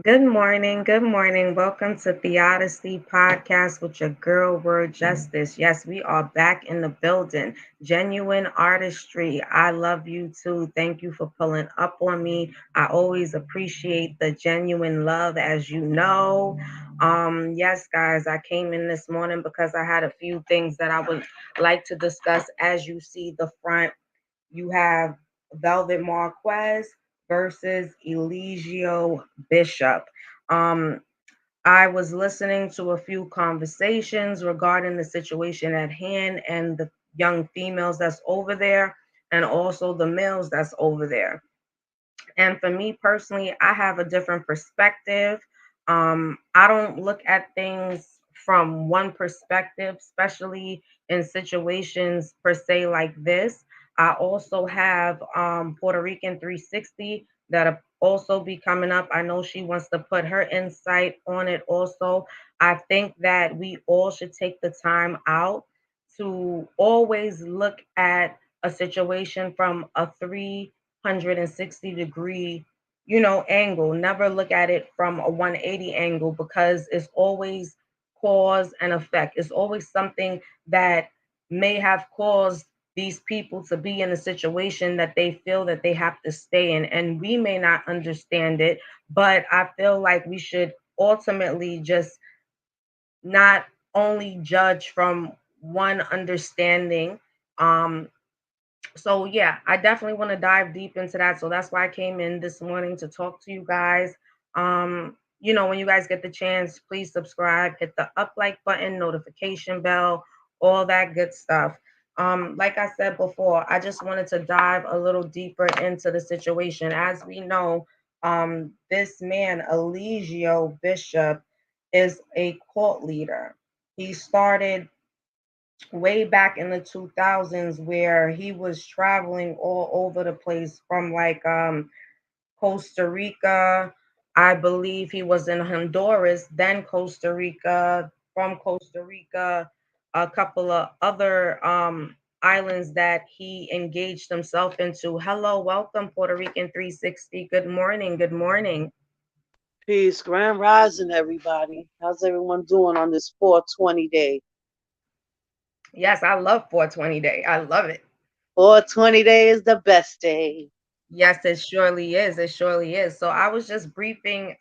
Good morning. Good morning. Welcome to Theodicy Podcast with your girl, Word Justice. Yes, we are back in the building. Genuine artistry. I love you too. Thank you for pulling up on me. I always appreciate the genuine love, as you know. Yes, guys, I came in this morning because I had a few things that I would like to discuss. As you see the front, you have Velvet Marquez versus Eligio Bishop. Um, I was listening to a few conversations regarding the situation at hand and the young females that's over there, and also the males that's over there. And for me personally, I have a different perspective. I don't look at things from one perspective, especially in situations per se like this. I also have Puerto Rican 360 that'll also be coming up. I know she wants to put her insight on it also. I think that we all should take the time out to always look at a situation from a 360 degree, angle. Never look at it from a 180 angle, because it's always cause and effect. It's always something that may have caused these people to be in a situation that they feel that they have to stay in. And we may not understand it, but I feel like we should ultimately just not only judge from one understanding. Um, so yeah, I definitely want to dive deep into that. So that's why I came in this morning to talk to you guys. When you guys get the chance, please subscribe, hit the up like button, notification bell, all that good stuff. Like I said before, I just wanted to dive a little deeper into the situation. As we know, this man, Eligio Bishop, is a cult leader. He started way back in the 2000s, where he was traveling all over the place from like Costa Rica. I believe he was in Honduras, then Costa Rica, from Costa Rica, a couple of other islands that he engaged himself into. Hello, welcome, Puerto Rican 360. Good morning. Good morning. Peace, grand rising, everybody. How's everyone doing on this 420 day? Yes, I love 420 Day. I love it. 420 day is the best day. Yes, it surely is. It surely is. So I was just briefing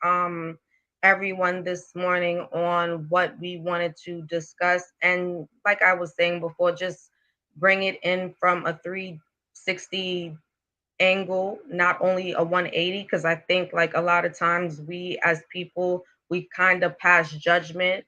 everyone this morning on what we wanted to discuss, and like I was saying before, just bring it in from a 360 angle, not only a 180, because I think like a lot of times we as people, we kind of pass judgment,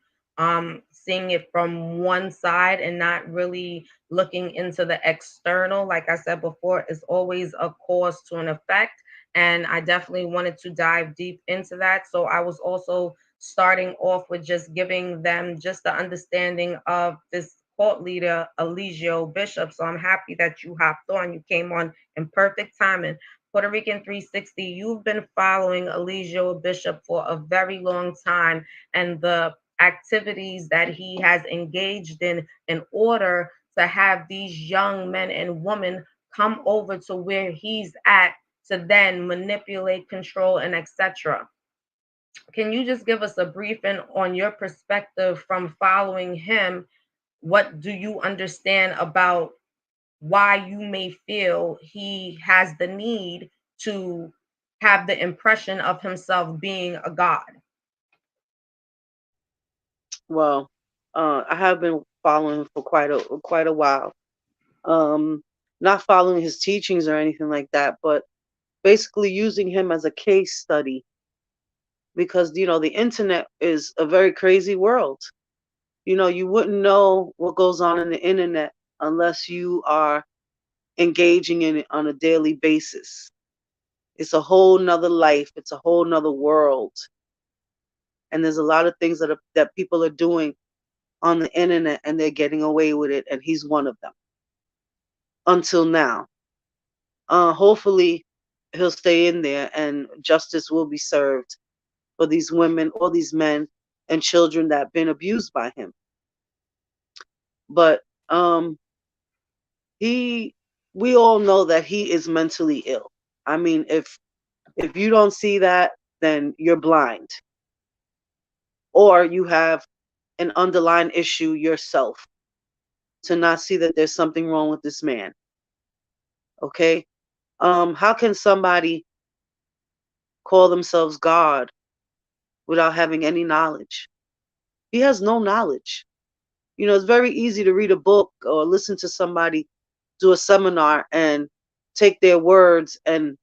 seeing it from one side and not really looking into the external. Like I said before, it's always a cause to an effect. And I definitely wanted to dive deep into that. So I was also starting off with just giving them just the understanding of this cult leader, Eligio Bishop. So I'm happy that you hopped on. You came on in perfect timing. Puerto Rican 360, you've been following Eligio Bishop for a very long time, and the activities that he has engaged in order to have these young men and women come over to where he's at to then manipulate, control, and etc. Can you just give us a briefing on your perspective from following him? What do you understand about why you may feel he has the need to have the impression of himself being a god? Well, I have been following him for quite a while. Um, Not following his teachings or anything like that, but basically using him as a case study because the internet is a very crazy world. You wouldn't know what goes on in the internet unless you are engaging in it on a daily basis. It's a whole nother life. It's a whole nother world. And there's a lot of things that people are doing on the internet and they're getting away with it. And he's one of them until now. Hopefully he'll stay in there and justice will be served for these women, all these men and children that have been abused by him. But he, we all know that he is mentally ill. I mean, if you don't see that, then you're blind, or you have an underlying issue yourself to not see that there's something wrong with this man. Okay? How can somebody call themselves God without having any knowledge? He has no knowledge. You know, it's very easy to read a book or listen to somebody do a seminar and take their words and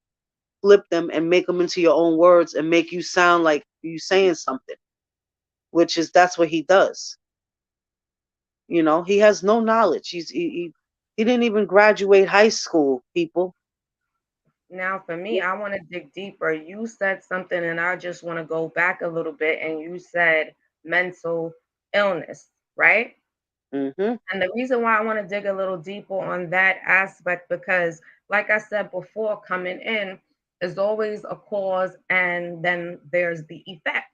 flip them and make them into your own words and make you sound like you saying something, which is that's what he does. You know, he has no knowledge. He didn't even graduate high school, people. Now, for me, I want to dig deeper. You said something, and I just want to go back a little bit. And you said mental illness, right? Mm-hmm. And the reason why I want to dig a little deeper on that aspect, because, like I said before, coming in is always a cause, and then there's the effect.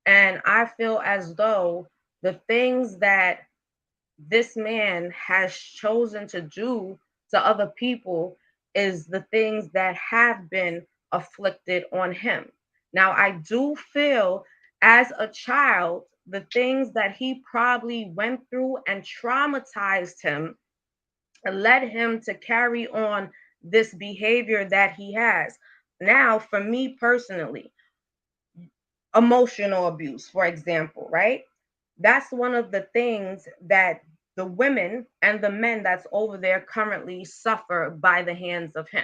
And I feel as though the things that this man has chosen to do to other people is the things that have been afflicted on him. Now, I do feel as a child, the things that he probably went through and traumatized him led him to carry on this behavior that he has. Now, for me personally, emotional abuse, for example, right? That's one of the things that the women and the men that's over there currently suffer by the hands of him.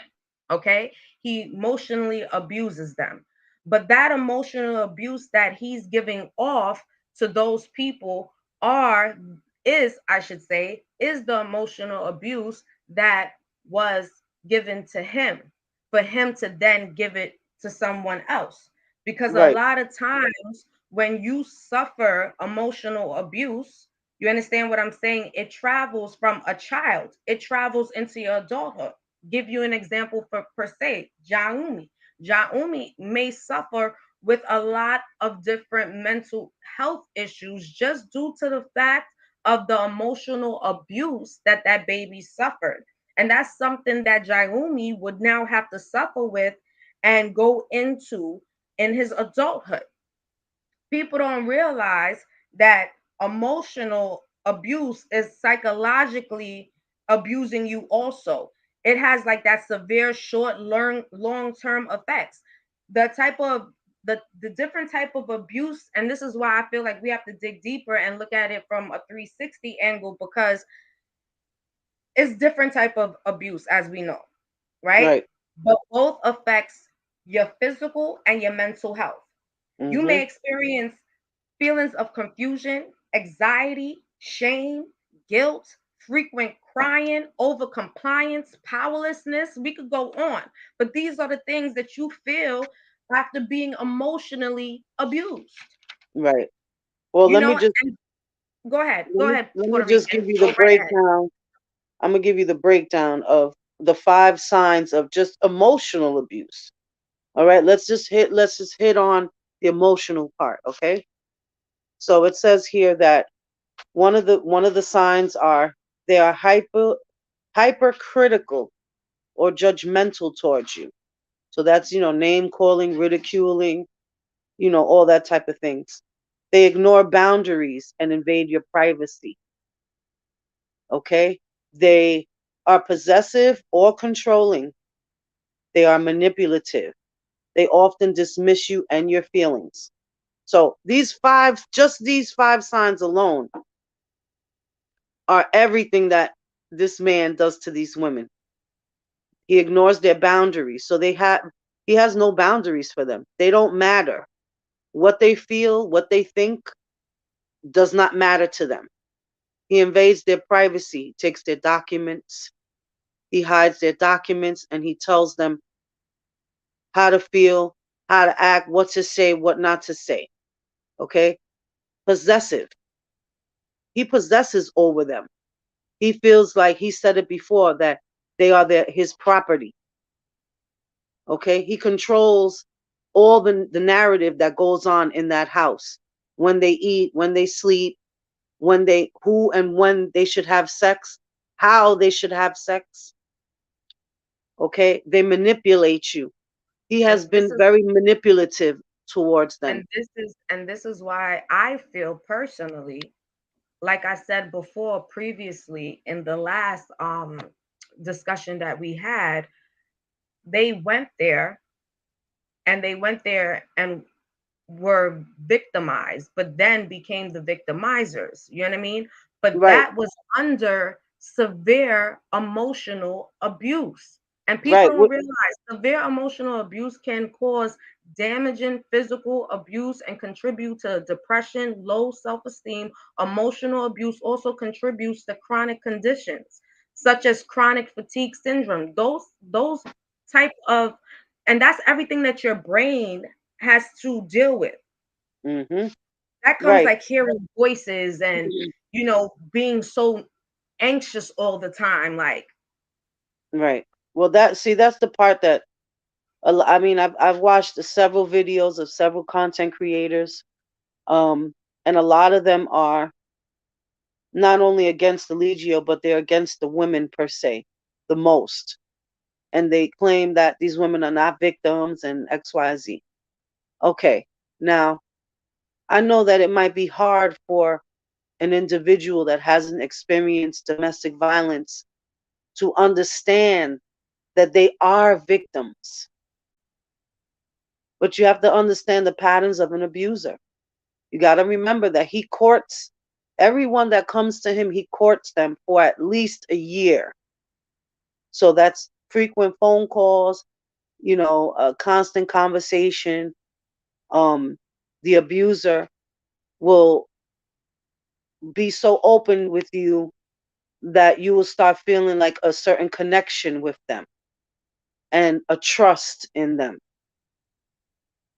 Okay. He emotionally abuses them. But that emotional abuse that he's giving off to those people are, is, I should say, is the emotional abuse that was given to him for him to then give it to someone else. Because a Right, lot of times when you suffer emotional abuse, you understand what I'm saying? It travels from a child, it travels into your adulthood. Give you an example for per se, Jaumi. Jaumi may suffer with a lot of different mental health issues just due to the fact of the emotional abuse that that baby suffered. And that's something that Jaumi would now have to suffer with and go into in his adulthood. People don't realize that emotional abuse is psychologically abusing you also. It has like that severe short long-term effects. The type of the different type of abuse, and this is why I feel like we have to dig deeper and look at it from a 360 angle, because it's different type of abuse, as we know, right? right. But both affects your physical and your mental health. You Mm-hmm. may experience feelings of confusion, anxiety, shame, guilt, frequent crying, over compliance, powerlessness. We could go on, but these are the things that you feel after being emotionally abused. Right. Well, You know, and go ahead, let me Puerto just Rican, give you go the right ahead. breakdown. I'm gonna give you the breakdown of the 5 signs of just emotional abuse. All right, let's just hit on the emotional part, okay? So it says here that one of the signs are they are hypercritical or judgmental towards you. So that's, name calling, ridiculing, all that type of things. They ignore boundaries and invade your privacy, okay? They are possessive or controlling. They are manipulative. They often dismiss you and your feelings. So these 5 signs alone are everything that this man does to these women. He ignores their boundaries. So he has no boundaries for them. They don't matter. What they feel, what they think does not matter to them. He invades their privacy, takes their documents, he hides their documents, and he tells them how to feel, how to act, what to say, what not to say. Okay? Possessive. He possesses over them. He feels like he said it before that they are his property. Okay? He controls all the narrative that goes on in that house. When they eat, when they sleep, who and when they should have sex, how they should have sex. Okay? They manipulate you. He has And this been is very manipulative towards them. And this is why I feel personally, like I said before previously in the last discussion that we had, they went there and were victimized, but then became the victimizers. You know what I mean? But Right, that was under severe emotional abuse. And people right, don't realize severe emotional abuse can cause damaging physical abuse and contribute to depression, low self esteem. Emotional abuse also contributes to chronic conditions such as chronic fatigue syndrome. Those type of, and that's everything that your brain has to deal with. hmm That comes right, like hearing voices and, being so anxious all the time. Like, right. Well, that's the part that I mean, I've watched several videos of several content creators, um, and a lot of them are not only against Eligio, but they're against the women per se, the most. And they claim that these women are not victims and XYZ. Okay, now I know that it might be hard for an individual that hasn't experienced domestic violence to understand that they are victims. But you have to understand the patterns of an abuser. You got to remember that he courts everyone that comes to him, he courts them for at least a year. So that's frequent phone calls, a constant conversation. Um, the abuser will be so open with you that you will start feeling like a certain connection with them and a trust in them,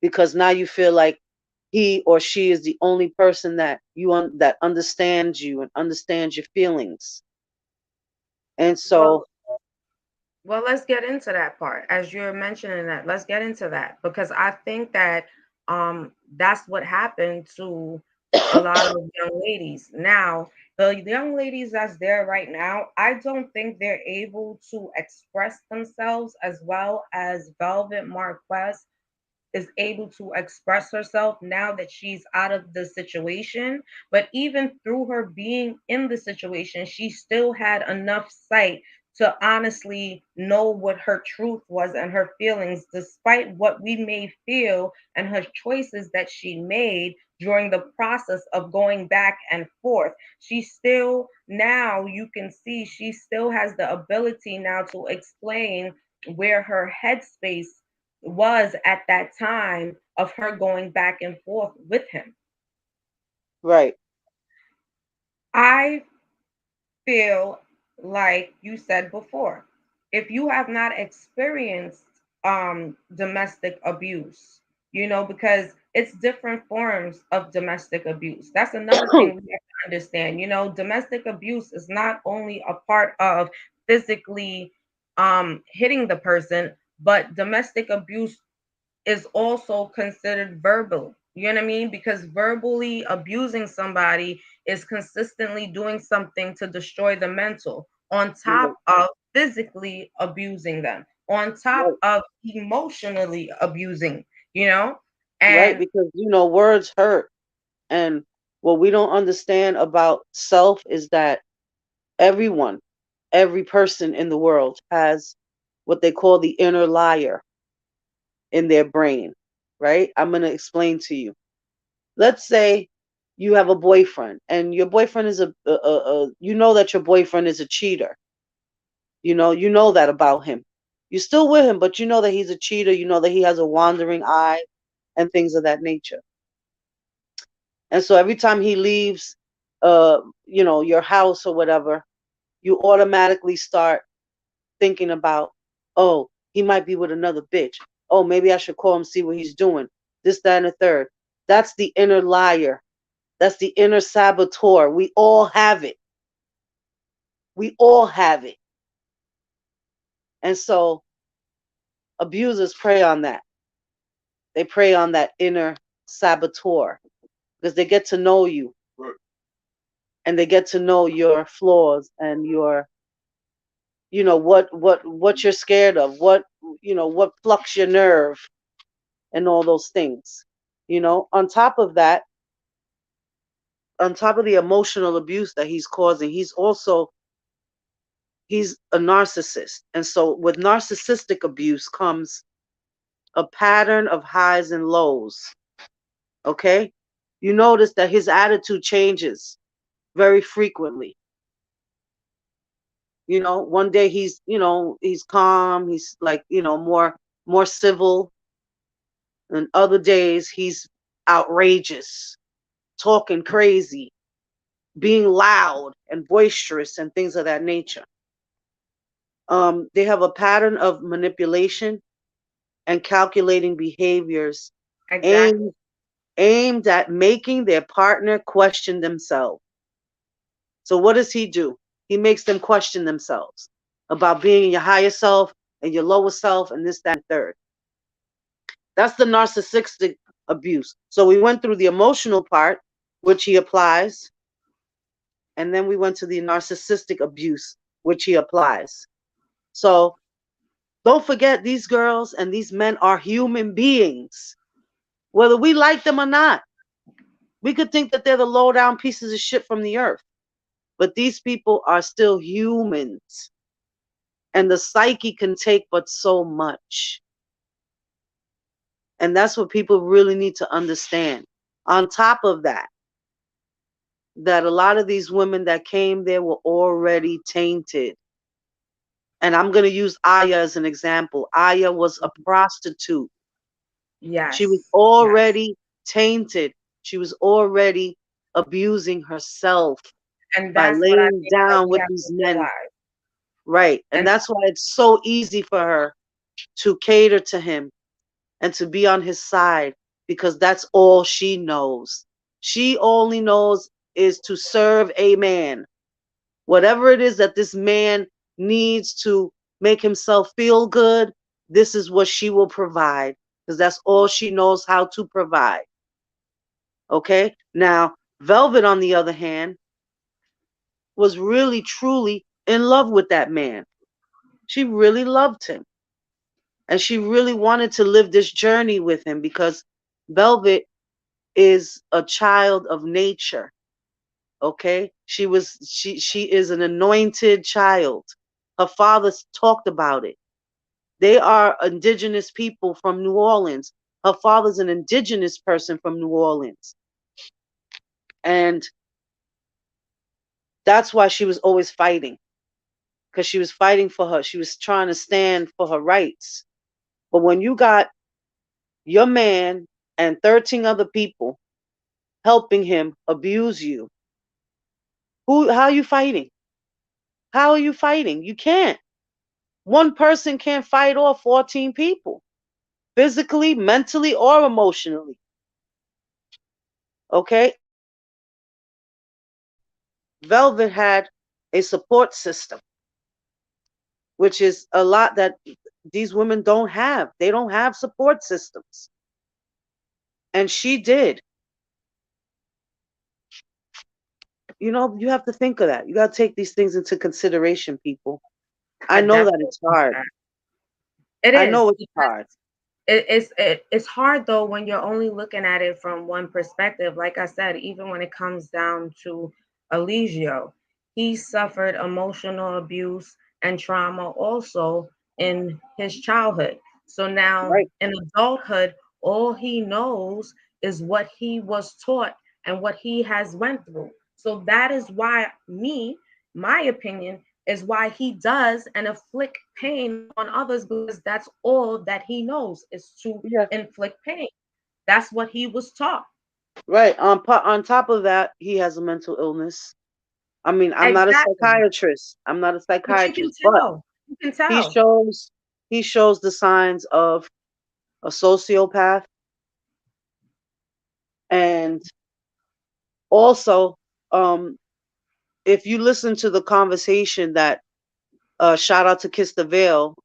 because now you feel like he or she is the only person that that understands you and understands your feelings. And well, so, well, let's get into that part. As you're mentioning that, let's get into that because I think that that's what happened to a lot of young ladies. Now, the young ladies that's there right now, I don't think they're able to express themselves as well as Velvet Marquez is able to express herself now that she's out of the situation. But even through her being in the situation, she still had enough sight to honestly know what her truth was and her feelings, despite what we may feel and her choices that she made during the process of going back and forth. She still, now you can see, she still has the ability now to explain where her headspace was at that time of her going back and forth with him. right. I feel like you said before, if you have not experienced domestic abuse, because it's different forms of domestic abuse. That's another thing we have to understand. Domestic abuse is not only a part of physically hitting the person, but domestic abuse is also considered verbal. You know what I mean? Because verbally abusing somebody is consistently doing something to destroy the mental, on top Right, of physically abusing them, on top right, of emotionally abusing, you know? right, And because words hurt. And what we don't understand about self is that everyone, every person in the world has what they call the inner liar in their brain, right? I'm going to explain to you. Let's say you have a boyfriend and your boyfriend is you know that your boyfriend is a cheater. You know that about him. You're still with him, but you know that he's a cheater. You know that he has a wandering eye and things of that nature. And so every time he leaves, your house or whatever, you automatically start thinking about, oh, he might be with another bitch. Oh, maybe I should call him, see what he's doing. This, that, and the third. That's the inner liar. That's the inner saboteur. We all have it. We all have it. And so abusers prey on that. They prey on that inner saboteur because they get to know you, and they get to know your flaws and your, what you're scared of, what plucks your nerve and all those things. On top of that, on top of the emotional abuse that he's causing, he's a narcissist. And so with narcissistic abuse comes a pattern of highs and lows. Okay? You notice that his attitude changes very frequently. One day he's calm, he's like, more civil, and other days he's outrageous, talking crazy, being loud and boisterous and things of that nature. They have a pattern of manipulation and calculating behaviors Exactly. aimed aimed at making their partner question themselves. So what does he do? He makes them question themselves about being your higher self and your lower self and this, that, and third. That's the narcissistic abuse. So we went through the emotional part, which he applies, and then we went to the narcissistic abuse, which he applies. So don't forget, these girls and these men are human beings, whether we like them or not. We could think that they're the low down pieces of shit from the earth, but these people are still humans, and the psyche can take but so much. And that's what people really need to understand. On top of that, that a lot of these women that came there were already tainted. And I'm going to use Aya as an example. Aya was a prostitute. She was Yes. Yes. already tainted. She was already abusing herself And by that's what I laying think that down we with have these to men. realize. Right. And And that's why it's so easy for her to cater to him and to be on his side, because that's all she knows. She only knows is to serve a man. Whatever it is that this man needs to make himself feel good, this is what she will provide, because that's all she knows how to provide. Okay? Now, Velvet, on the other hand, was really, truly in love with that man. She really loved him. And she really wanted to live this journey with him because Velvet is a child of nature. Okay? She is an anointed child. Her father talked about it. They are indigenous people from New Orleans. Her father's an indigenous person from New Orleans. And that's why she was always fighting, because she was fighting for her. She was trying to stand for her rights. But when you got your man and 13 other people helping him abuse you, how are you fighting? How are you fighting? You can't. One person can't fight off 14 people, physically, mentally, or emotionally. Okay? Velvet had a support system, which is a lot that these women don't have. They don't have support systems. And she did. You have to think of that. You got to take these things into consideration, people. I I know that definitely it's think hard. that it I know is. it's hard. It's hard though when you're only looking at it from one perspective. Like I said, even when it comes down to Eligio, he suffered emotional abuse and trauma also in his childhood. So now Right. in adulthood, all he knows is what he was taught and what he has went through. So that is why my opinion is why he does and inflict pain on others, because that's all that he knows is to Yeah. inflict pain. That's what he was taught. Right. On top of that, he has a mental illness. I mean, I'm not a Exactly. psychiatrist. I'm not a But you can psychiatrist, but tell. You can he tell. shows he shows the signs of a sociopath. And also, um, if you listen to the conversation that shout out to Kiss the Veil,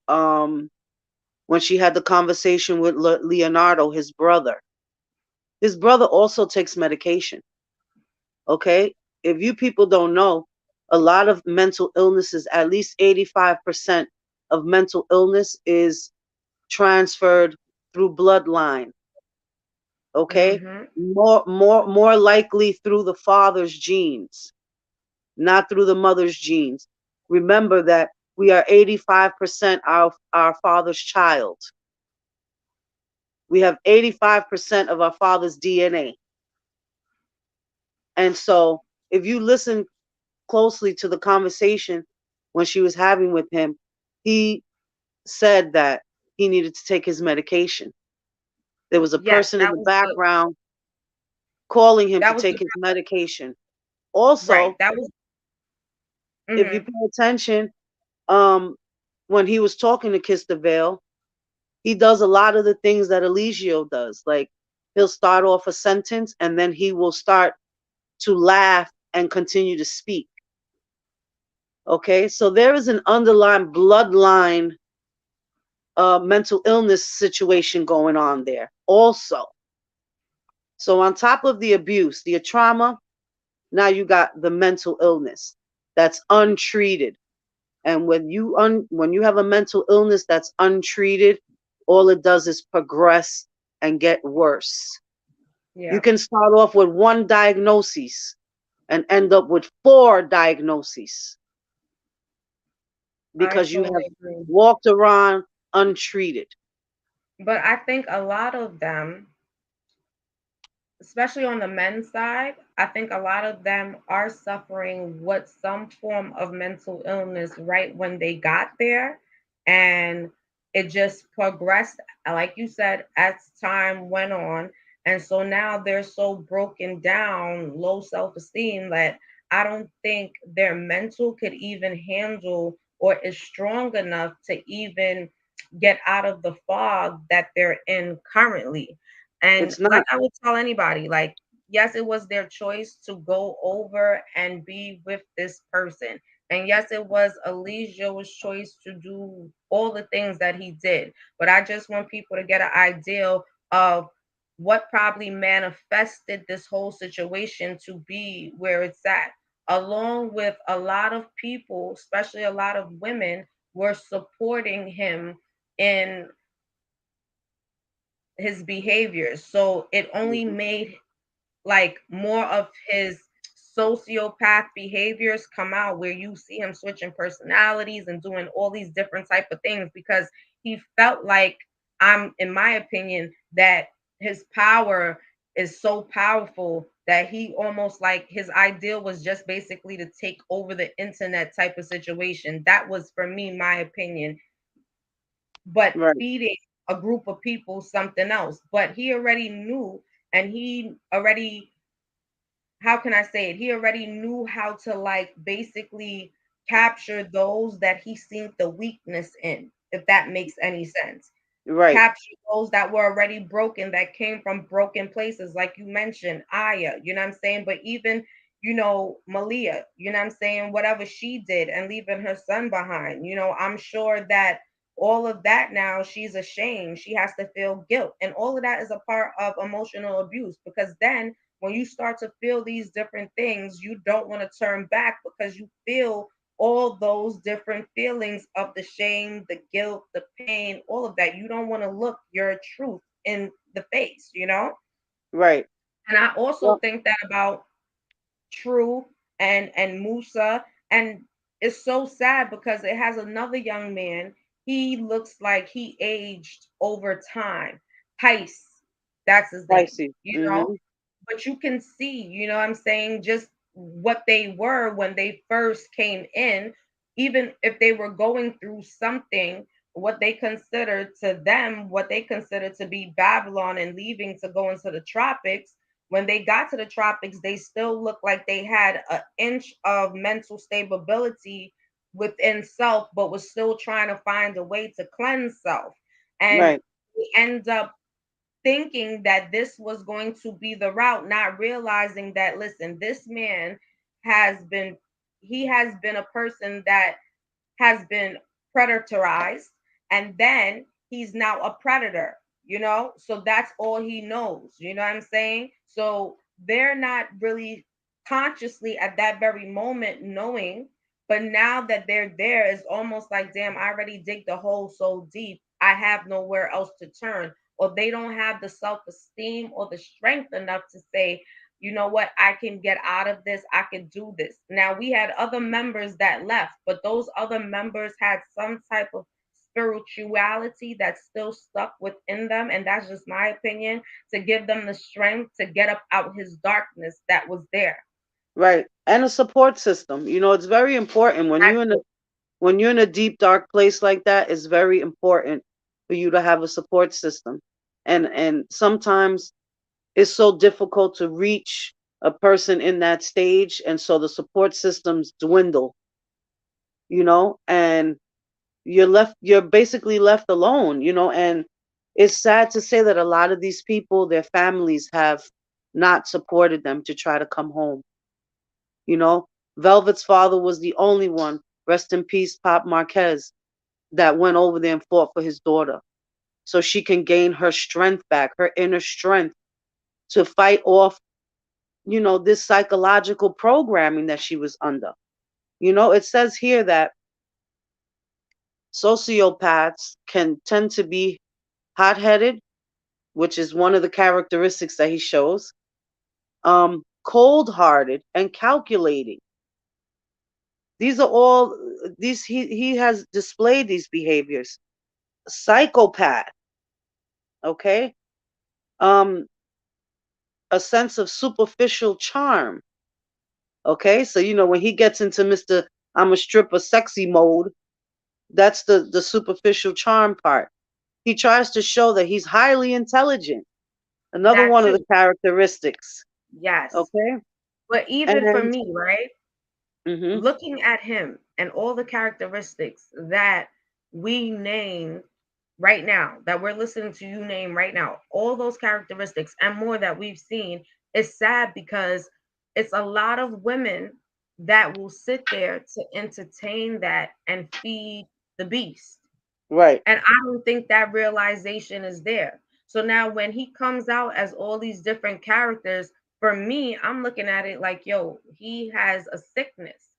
when she had the conversation with Leonardo, his brother also takes medication. Okay, if you people don't know, a lot of mental illnesses, at least 85% of mental illness is transferred through bloodline. Okay, Mhm. more likely through the father's genes, not through the mother's genes. Remember that we are 85% our father's child. We have 85% of our father's DNA. And so if you listen closely to the conversation when she was having with him, he said that he needed to take his medication. There was a Yes, person in the background calling him to that was take the his medication. right. Also, That was if you mhm. pay attention, um, when he was talking to Kiss the Veil, he does a lot of the things that Eligio does. Like he'll start off a sentence and then he will start to laugh and continue to speak. Okay, so there is an underlying bloodline mental illness situation going on there also. So on top of the abuse, the trauma, now you got the mental illness that's untreated. And when you have a mental illness that's untreated, all it does is progress and get worse. You Yeah, can start off with one diagnosis and end up with four diagnoses I because you totally have agree. walked around untreated. But I think a lot of them, especially on the men's side, I think a lot of them are suffering with some form of mental illness right when they got there. And it just progressed, like you said, as time went on. And so now they're so broken down, low self esteem, that I don't think their mental could even handle or is strong enough to even get out of the fog that they're in currently. And It's like not I would tell anybody, like, yes, it was their choice to go over and be with this person. And yes, it was Eligio's choice to do all the things that he did. But I just want people to get an idea of what probably manifested this whole situation to be where it's at. Along with a lot of people, especially a lot of women, were supporting him in his behaviors. So it only mhm, made like more of his sociopath behaviors come out, where you see him switching personalities and doing all these different type of things because he felt like, I'm in my opinion, that his power is so powerful that he almost like his ideal was just basically to take over the internet type of situation. That was for me my opinion, but right, feeding a group of people something else. But he already knew, and he already, how can I say it? He already knew how to like basically capture those that he seen the weakness in, if that makes any sense. right, Capture those that were already broken, that came from broken places, like you mentioned, Aya, you know what I'm saying? But even, Malia, you know what I'm saying? Whatever she did and leaving her son behind, I'm sure that all of that now she's ashamed. She has to feel guilt. And all of that is a part of emotional abuse, because then when you start to feel these different things, you don't want to turn back because you feel all those different feelings of the shame, the guilt, the pain, all of that. You don't want to look your truth in the face. right. And I also Well, think that about True and Musa, and it's so sad because it has another young man. He looks like he aged over time. Tice, that's his I name. see. You know, Hmm. but you can see, what I'm saying, just what they were when they first came in, even if they were going through something, what they considered to them, what they considered to be Babylon and leaving to go into the tropics. When they got to the tropics, they still looked like they had an inch of mental stability within self, but was still trying to find a way to cleanse self. And Right, we end up thinking that this was going to be the route, not realizing that, listen, this man has been, he has been a person that has been predatorized, and then he's now a predator. So that's all he knows, you know what I'm saying? So they're not really consciously at that very moment knowing, but now that they're there, it's almost like, damn, I already dig the hole so deep, I have nowhere else to turn. or they don't have the self-esteem or the strength enough to say, you know what, I can get out of this, I can do this. Now, we had other members that left, but those other members had some type of spirituality that's still stuck within them, and that's just my opinion, to give them the strength to get up out his darkness that was there. Right. And a support system. It's very important when That you're in a too. when you're in a deep dark place like that, it's very important for you to have a support system. And sometimes it's so difficult to reach a person in that stage, and so the support systems dwindle, and you're basically left alone, and it's sad to say that a lot of these people, their families have not supported them to try to come home. You know, Velvet's father was the only one, rest in peace, Pop Marquez, that went over there and fought for his daughter so she can gain her strength back, her inner strength to fight off, this psychological programming that she was under. It says here that sociopaths can tend to be hot headed, which is one of the characteristics that he shows, cold hearted, and calculating. These are all these he has displayed these behaviors. Psychopath, okay? Um, a sense of superficial charm. Okay, so when he gets into Mr. I'm a stripper sexy mode, that's the superficial charm part. He tries to show that he's highly intelligent. Another That one of too. the characteristics. Yes. Okay, But even for and me, right? mhm, Looking at him and all the characteristics that we name right now, that we're listening to you name right now, all those characteristics and more that we've seen, is sad because it's a lot of women that will sit there to entertain that and feed the beast. right, And I don't think that realization is there. So now when he comes out as all these different characters, for me, I'm looking at it like, yo, he has a sickness.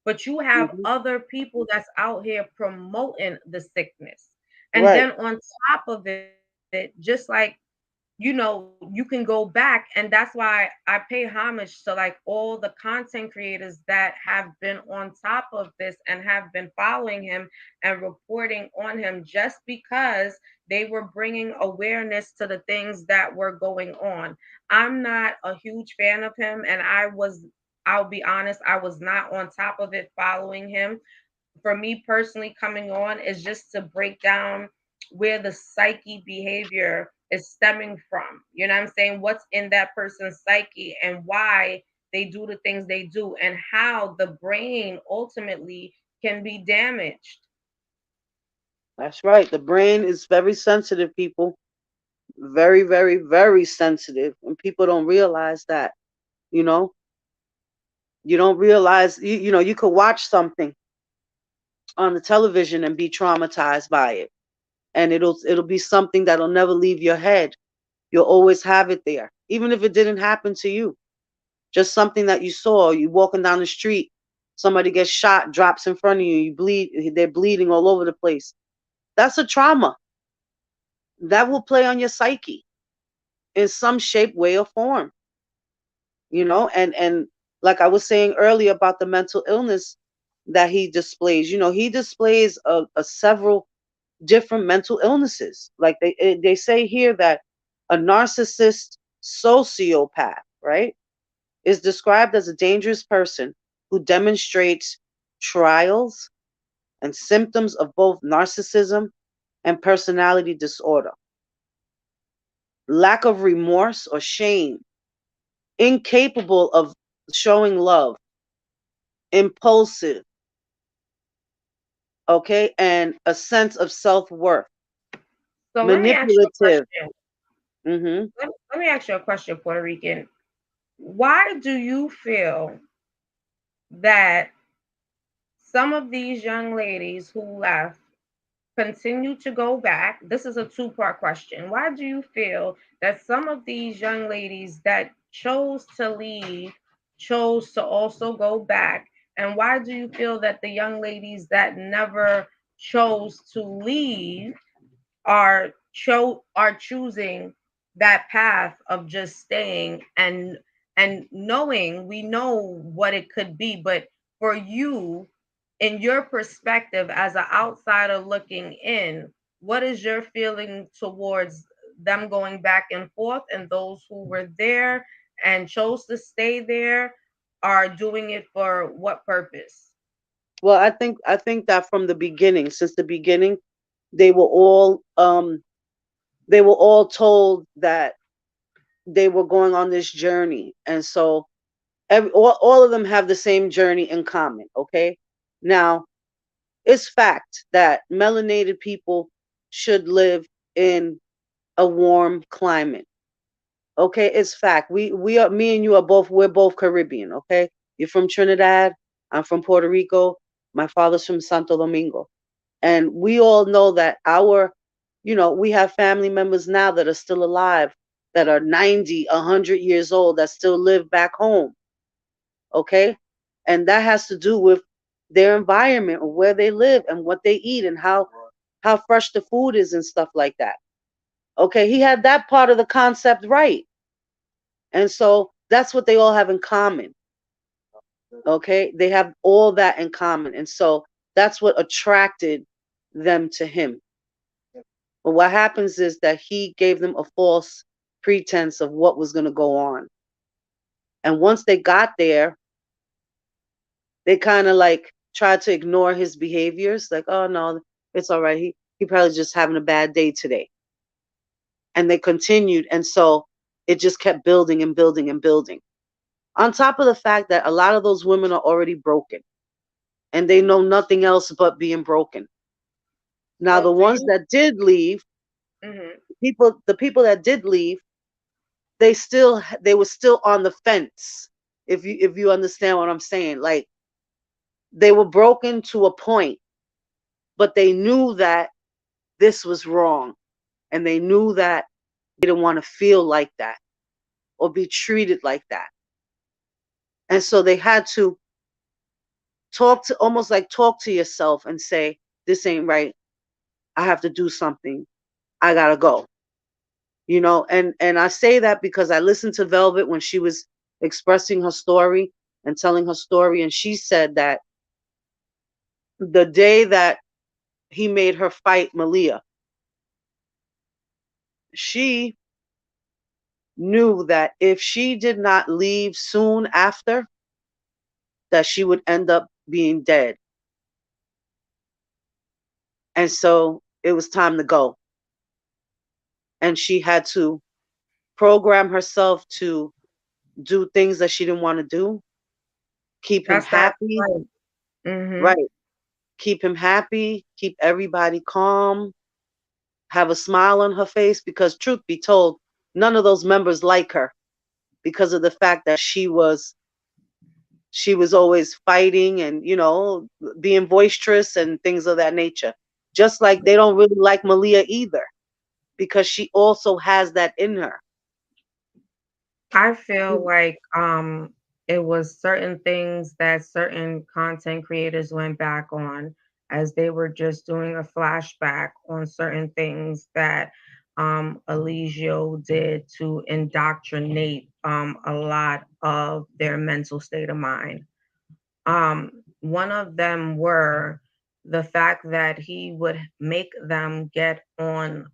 But you have mhm, other people that's out here promoting the sickness. And right, then on top of it, just like you can go back, and that's why I pay homage to like all the content creators that have been on top of this and have been following him and reporting on him, just because they were bringing awareness to the things that were going on. I'm not a huge fan of him, and I'll be honest, I was not on top of it following him. For me personally, coming on is just to break down where the psyche behavior is stemming from. You know what I'm saying? What's in that person's psyche and why they do the things they do, and how the brain ultimately can be damaged. that's right. The brain is very sensitive, people. Very, very, very sensitive, and people don't realize that. You know, you don't realize. You could watch something on the television and be traumatized by it, and it'll be something that'll never leave your head. You'll always have it there, even if it didn't happen to you. Just something that you saw. You walking down the street, somebody gets shot, drops in front of you, you bleed. They're bleeding all over the place. That's a trauma that will play on your psyche in some shape, way, or form. And like I was saying earlier about the mental illness that he displays. He displays a several different mental illnesses. Like they say here that a narcissist sociopath, right, is described as a dangerous person who demonstrates trials and symptoms of both narcissism and personality disorder, lack of remorse or shame, incapable of showing love, impulsive, okay, and a sense of self-worth, So let me ask you a manipulative. question. Hmm. Let me ask you a question, Puerto Rican. Why do you feel that some of these young ladies who left continue to go back? This is a two-part question. Why do you feel that some of these young ladies that chose to leave chose to also go back? And why do you feel that the young ladies that never chose to leave are are choosing that path of just staying and knowing, we know what it could be, but for you, in your perspective as an outsider looking in, what is your feeling towards them going back and forth, and those who were there and chose to stay there are doing it for what purpose? Well, I think that from the beginning, since the beginning, they were all they were all told that they were going on this journey, and so all of them have the same journey in common. Okay, now it's fact that melanated people should live in a warm climate. Okay, it's fact. We are, me and you are both, we're both Caribbean. Okay, you're from Trinidad, I'm from Puerto Rico, my father's from Santo Domingo, and we all know that we have family members now that are still alive, that are 90, 100 years old, that still live back home. Okay, and that has to do with their environment, or where they live and what they eat, and how fresh the food is and stuff like that. Okay, he had that part of the concept right. And so that's what they all have in common. Okay, they have all that in common. And so that's what attracted them to him. But what happens is that he gave them a false pretense of what was going to go on. And once they got there, they kind of like tried to ignore his behaviors, like, oh no, it's all right. He probably just having a bad day today. And they continued. And so it just kept building and building and building. On top of the fact that a lot of those women are already broken and they know nothing else but being broken. Now, So the do ones you? that did leave, Mhm. the people that did leave, they were still on the fence. If you understand what I'm saying, like they were broken to a point, but they knew that this was wrong, and they knew that they didn't want to feel like that or be treated like that, and so they had to talk to yourself and say, this ain't right. I have to do something. I gotta go. And I say that because I listened to Velvet when she was expressing her story and telling her story, and she said that the day that he made her fight Malia, she knew that if she did not leave soon after, that she would end up being dead. And so it was time to go. And she had to program herself to do things that she didn't want to do, keep him That's happy, right. Mhm. right? Keep him happy, keep everybody calm, have a smile on her face, because truth be told, none of those members like her, because of the fact that she was always fighting and being boisterous and things of that nature. Just like they don't really like Malia either, because she also has that in her. I feel like it was certain things that certain content creators went back on, as they were just doing a flashback on certain things that Eligio did to indoctrinate a lot of their mental state of mind. One of them were the fact that he would make them get on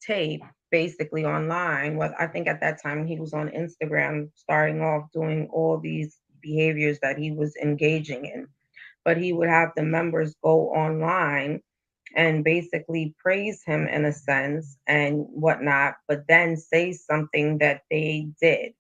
tape, basically online. Well, I think at that time he was on Instagram, starting off doing all these behaviors that he was engaging in. But he would have the members go online and basically praise him in a sense and whatnot, but then say something that they did.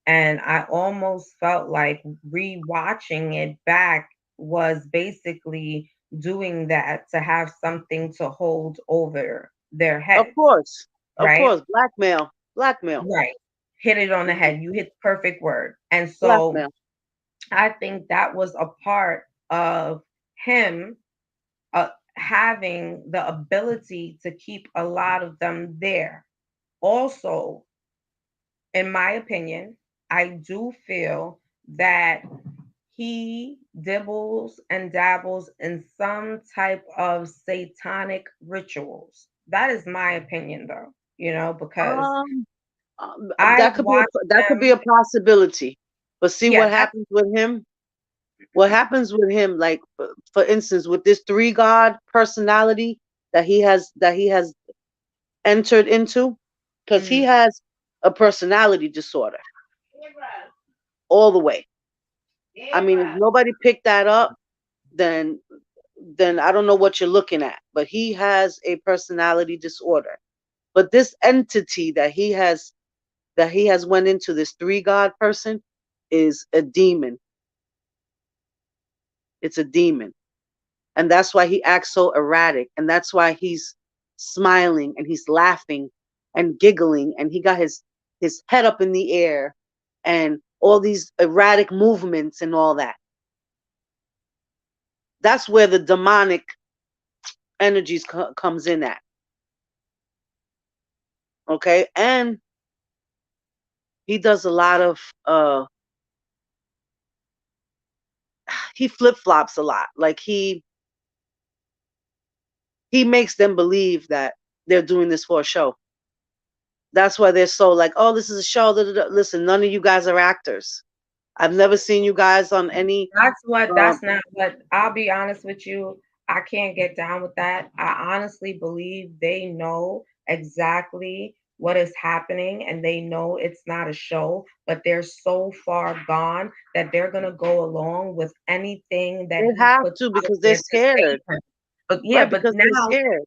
And I almost felt like rewatching it back was basically doing that to have something to hold over their Of heads, course, of right? course, blackmail, blackmail, Right. Hit it on the mhm, head. You hit the perfect word. And so blackmail. I think that was a part of him having the ability to keep a lot of them there. Also, in my opinion, I do feel that he dibbles and dabbles in some type of satanic rituals. That is my opinion, though. Because Um, I've watched that could be them. a possibility. But see Yeah, what happens with him. What happens with him, like for instance, with this three God personality that he has entered into, because he mm, has a personality disorder all the way. I mean, if nobody picked that up, then I don't know what you're looking at. But he has a personality disorder. But this entity that he has went into, this three God person, is a demon. It's a demon. And that's why he acts so erratic. And that's why he's smiling and he's laughing and giggling. And he got his head up in the air and all these erratic movements and all that. That's where the demonic energies comes in at. Okay. And he does a lot of, he flip flops a lot. Like he makes them believe that they're doing this for a show. That's why they're so like, oh, this is a show. Da, da, da. Listen, none of you guys are actors. I've never seen you guys on any. Um, that's not what, I'll be honest with you. I can't get down with that. I honestly believe they know exactly what is happening and they know it's not a show, but they're so far gone that they're going to go along with anything that they he have puts to out because they're there to save scared, him. But yeah, right? but Because they're now, scared,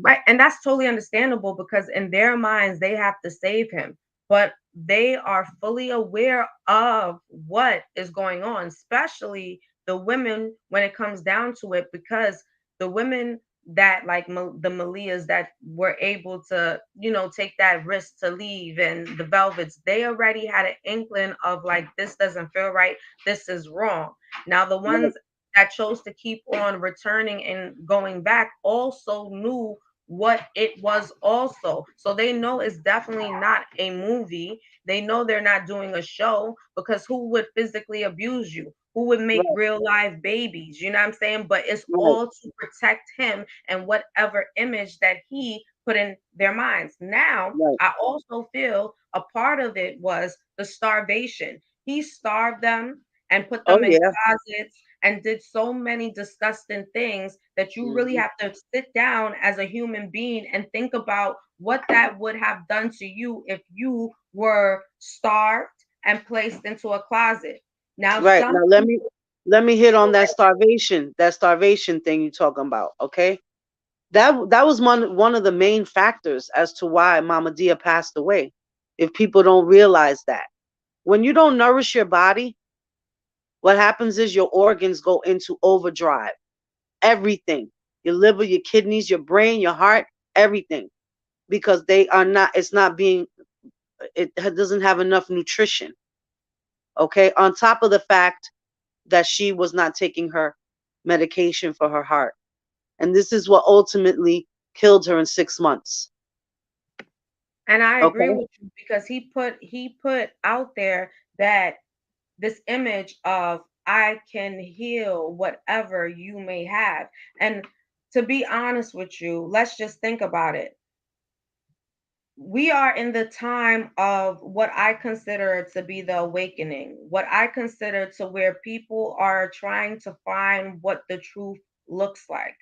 right, and that's totally understandable because in their minds they have to save him, but they are fully aware of what is going on, especially the women when it comes down to it, because the women that like the Malias that were able to, take that risk to leave, and the Velvets, they already had an inkling of like, this doesn't feel right, this is wrong. Now the right? ones that chose to keep on returning and going back also knew what it was also. So they know it's definitely not a movie. They know they're not doing a show because who would physically abuse you? Who would make Right, real live babies? You know what I'm saying? But it's right, all to protect him and whatever image that he put in their minds. Now, right. I also feel a part of it was the starvation. He starved them and put Oh them in yeah. closets and did so many disgusting things that you really Hmm. have to sit down as a human being and think about what that would have done to you if you were starved and placed into a closet. Now, Right some now, people, let me hit on that starvation thing you're talking about. Okay, that was one of the main factors as to why Mama Dia passed away. If people don't realize that, when you don't nourish your body, what happens is your organs go into overdrive. Everything, your liver, your kidneys, your brain, your heart, everything, because they are not. It's not being. Doesn't have enough nutrition. Okay, on top of the fact that she was not taking her medication for her heart, and this is what ultimately killed her in 6 months. and I agree Okay. with you because he put out there that this image of I can heal whatever you may have. And to be honest with you, let's just think about it. We are in the time of what I consider to be the awakening, what I consider to where people are trying to find what the truth looks like.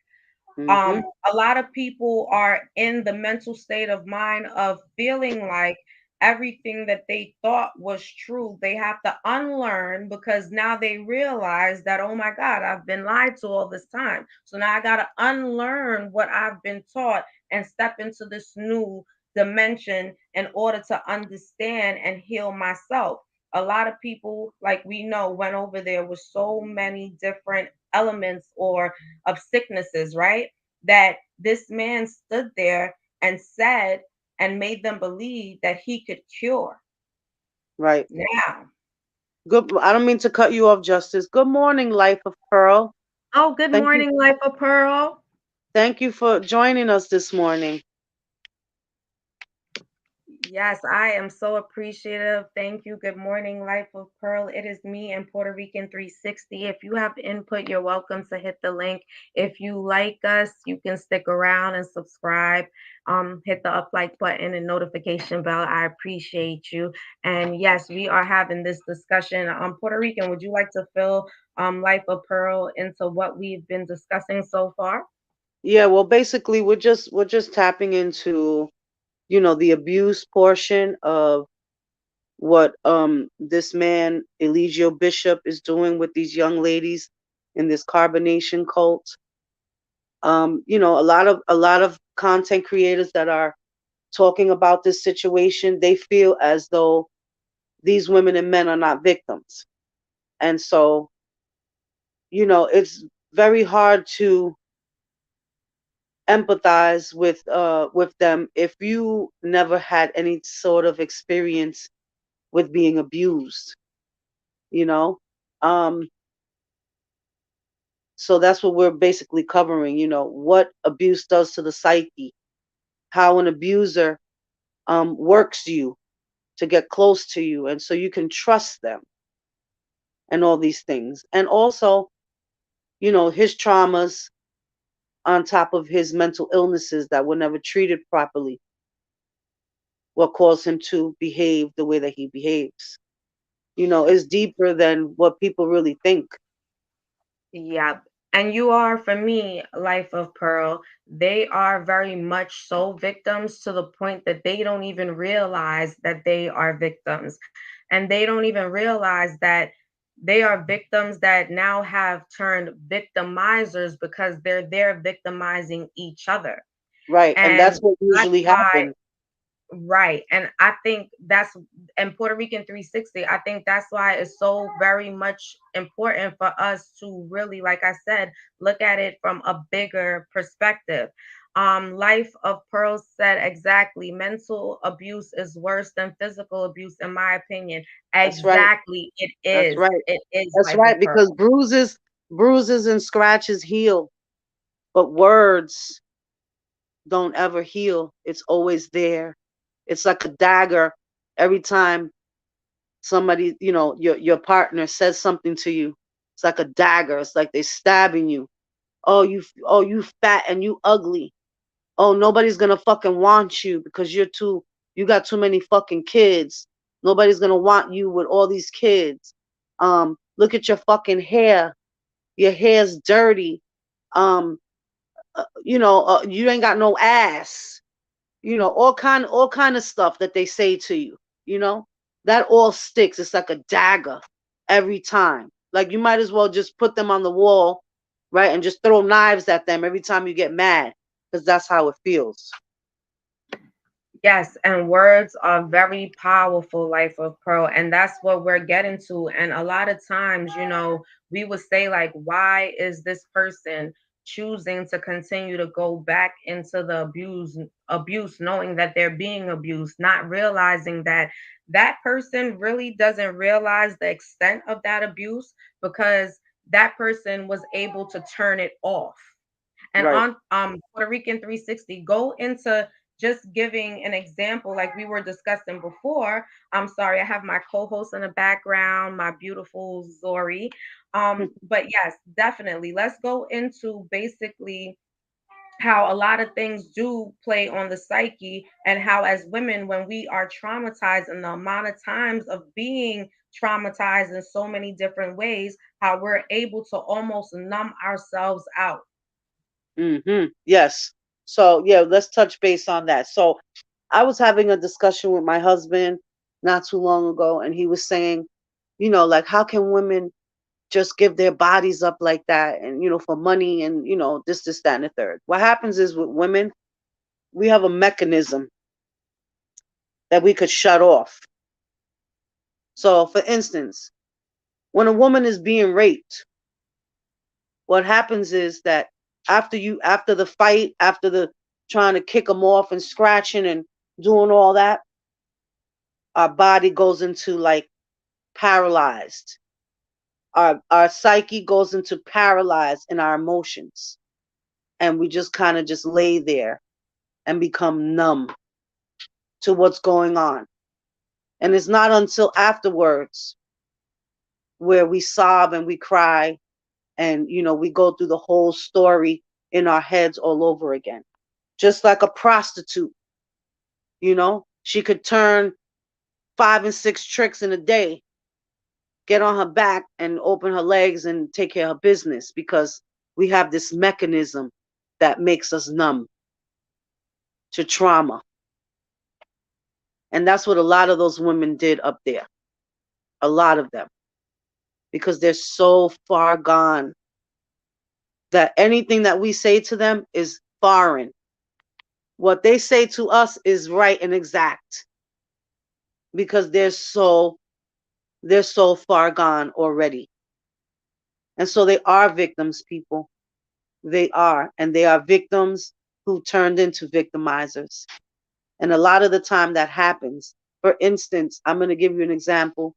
Hmm. A lot of people are in the mental state of mind of feeling like everything that they thought was true, they have to unlearn because now they realize that, oh my God, I've been lied to all this time. So now I got to unlearn what I've been taught and step into this new dimension in order to understand and heal myself. A lot of people, like we know, went over there with so many different elements or of sicknesses, right? That this man stood there and said and made them believe that he could cure. Right. Now, Good. I don't mean to cut you off, Justice. Good morning, Life of Pearl. oh, good Thank you. morning, Life of Pearl. Thank you for joining us this morning. Yes, I am so appreciative. Thank you. Good morning, Life of Pearl. It is me and Puerto Rican 360. If you have input, you're welcome to hit the link. If you like us, you can stick around and subscribe. Hit the up like button and notification bell. I appreciate you. And yes, we are having this discussion. Puerto Rican, would you like to fill Life of Pearl into what we've been discussing so far? Yeah, well, basically, we're just tapping into, the abuse portion of what this man Eligio Bishop is doing with these young ladies in this carbonation cult. A lot of content creators that are talking about this situation, they feel as though these women and men are not victims. And so, it's very hard to empathize with them if you never had any sort of experience with being abused, you know. Um so that's what we're basically covering, what abuse does to the psyche, how an abuser works you to get close to you and so you can trust them and all these things. And also, his traumas on top of his mental illnesses that were never treated properly, what caused him to behave the way that he behaves. Is deeper than what people really think. Yep. And you are, for me, Life of Pearl, they are very much so victims to the point that they don't even realize that they are victims. And they don't even realize that they are victims that now have turned victimizers because they're there victimizing each other. Right. And And that's what that's usually why. happens. Right. And I think that's and Puerto Rican 360, I think that's why it's so very much important for us to really, like I said, look at it from a bigger perspective. Life of Pearl said exactly, mental abuse is worse than physical abuse, in my opinion. That's right. Exactly, it That's is. right. It is That's Life of right. Pearl. Because bruises and scratches heal, but words don't ever heal. It's always there. It's like a dagger every time somebody, your partner says something to you. It's like a dagger. It's like they're stabbing you. Oh, you fat and you ugly. Oh, nobody's gonna fucking want you because you got too many fucking kids. Nobody's gonna want you with all these kids. Look at your fucking hair. Your hair's dirty. Um, you ain't got no ass. All kind of stuff that they say to you. You know, that all sticks. It's like a dagger every time. Like you might as well just put them on the wall, right, and just throw knives at them every time you get mad, because that's how it feels. Yes, and words are very powerful, Life of Pearl, and that's what we're getting to. And a lot of times, we would say like, why is this person choosing to continue to go back into the abuse, knowing that they're being abused, not realizing that that person really doesn't realize the extent of that abuse because that person was able to turn it off. And Right. on Puerto Rican 360, go into just giving an example like we were discussing before. I'm sorry, I have my co-host in the background, my beautiful Zori. But yes, definitely. Let's go into basically how a lot of things do play on the psyche and how as women when we are traumatized and the amount of times of being traumatized in so many different ways, how we're able to almost numb ourselves out. Yes. So yeah, let's touch base on that. So I was having a discussion with my husband not too long ago, and he was saying, like how can women just give their bodies up like that, and for money, and this, that, and the third. What happens is with women, we have a mechanism that we could shut off. So, for instance, when a woman is being raped, what happens is that after the fight, after the trying to kick them off and scratching and doing all that, our body goes into like paralyzed. Our psyche goes into paralyzed in our emotions, and we just kind of just lay there and become numb to what's going on. And it's not until afterwards where we sob and we cry and, we go through the whole story in our heads all over again. Just like a prostitute, she could turn 5 and 6 tricks in a day, get on her back and open her legs and take care of her business because we have this mechanism that makes us numb to trauma. And that's what a lot of those women did up there. A lot of them. Because they're so far gone that anything that we say to them is foreign. What they say to us is right and exact because they're so far gone already. And so they are victims, people. They are. And they are victims who turned into victimizers. And a lot of the time that happens. For instance, I'm going to give you an example.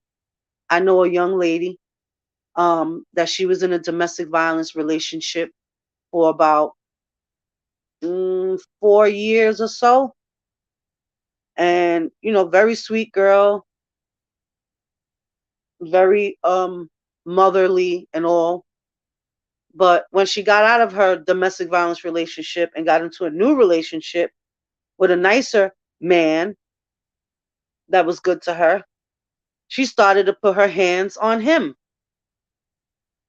I know a young lady that she was in a domestic violence relationship for about 4 years or so. And, very sweet girl, very motherly and all. But when she got out of her domestic violence relationship and got into a new relationship with a nicer man that was good to her, she started to put her hands on him,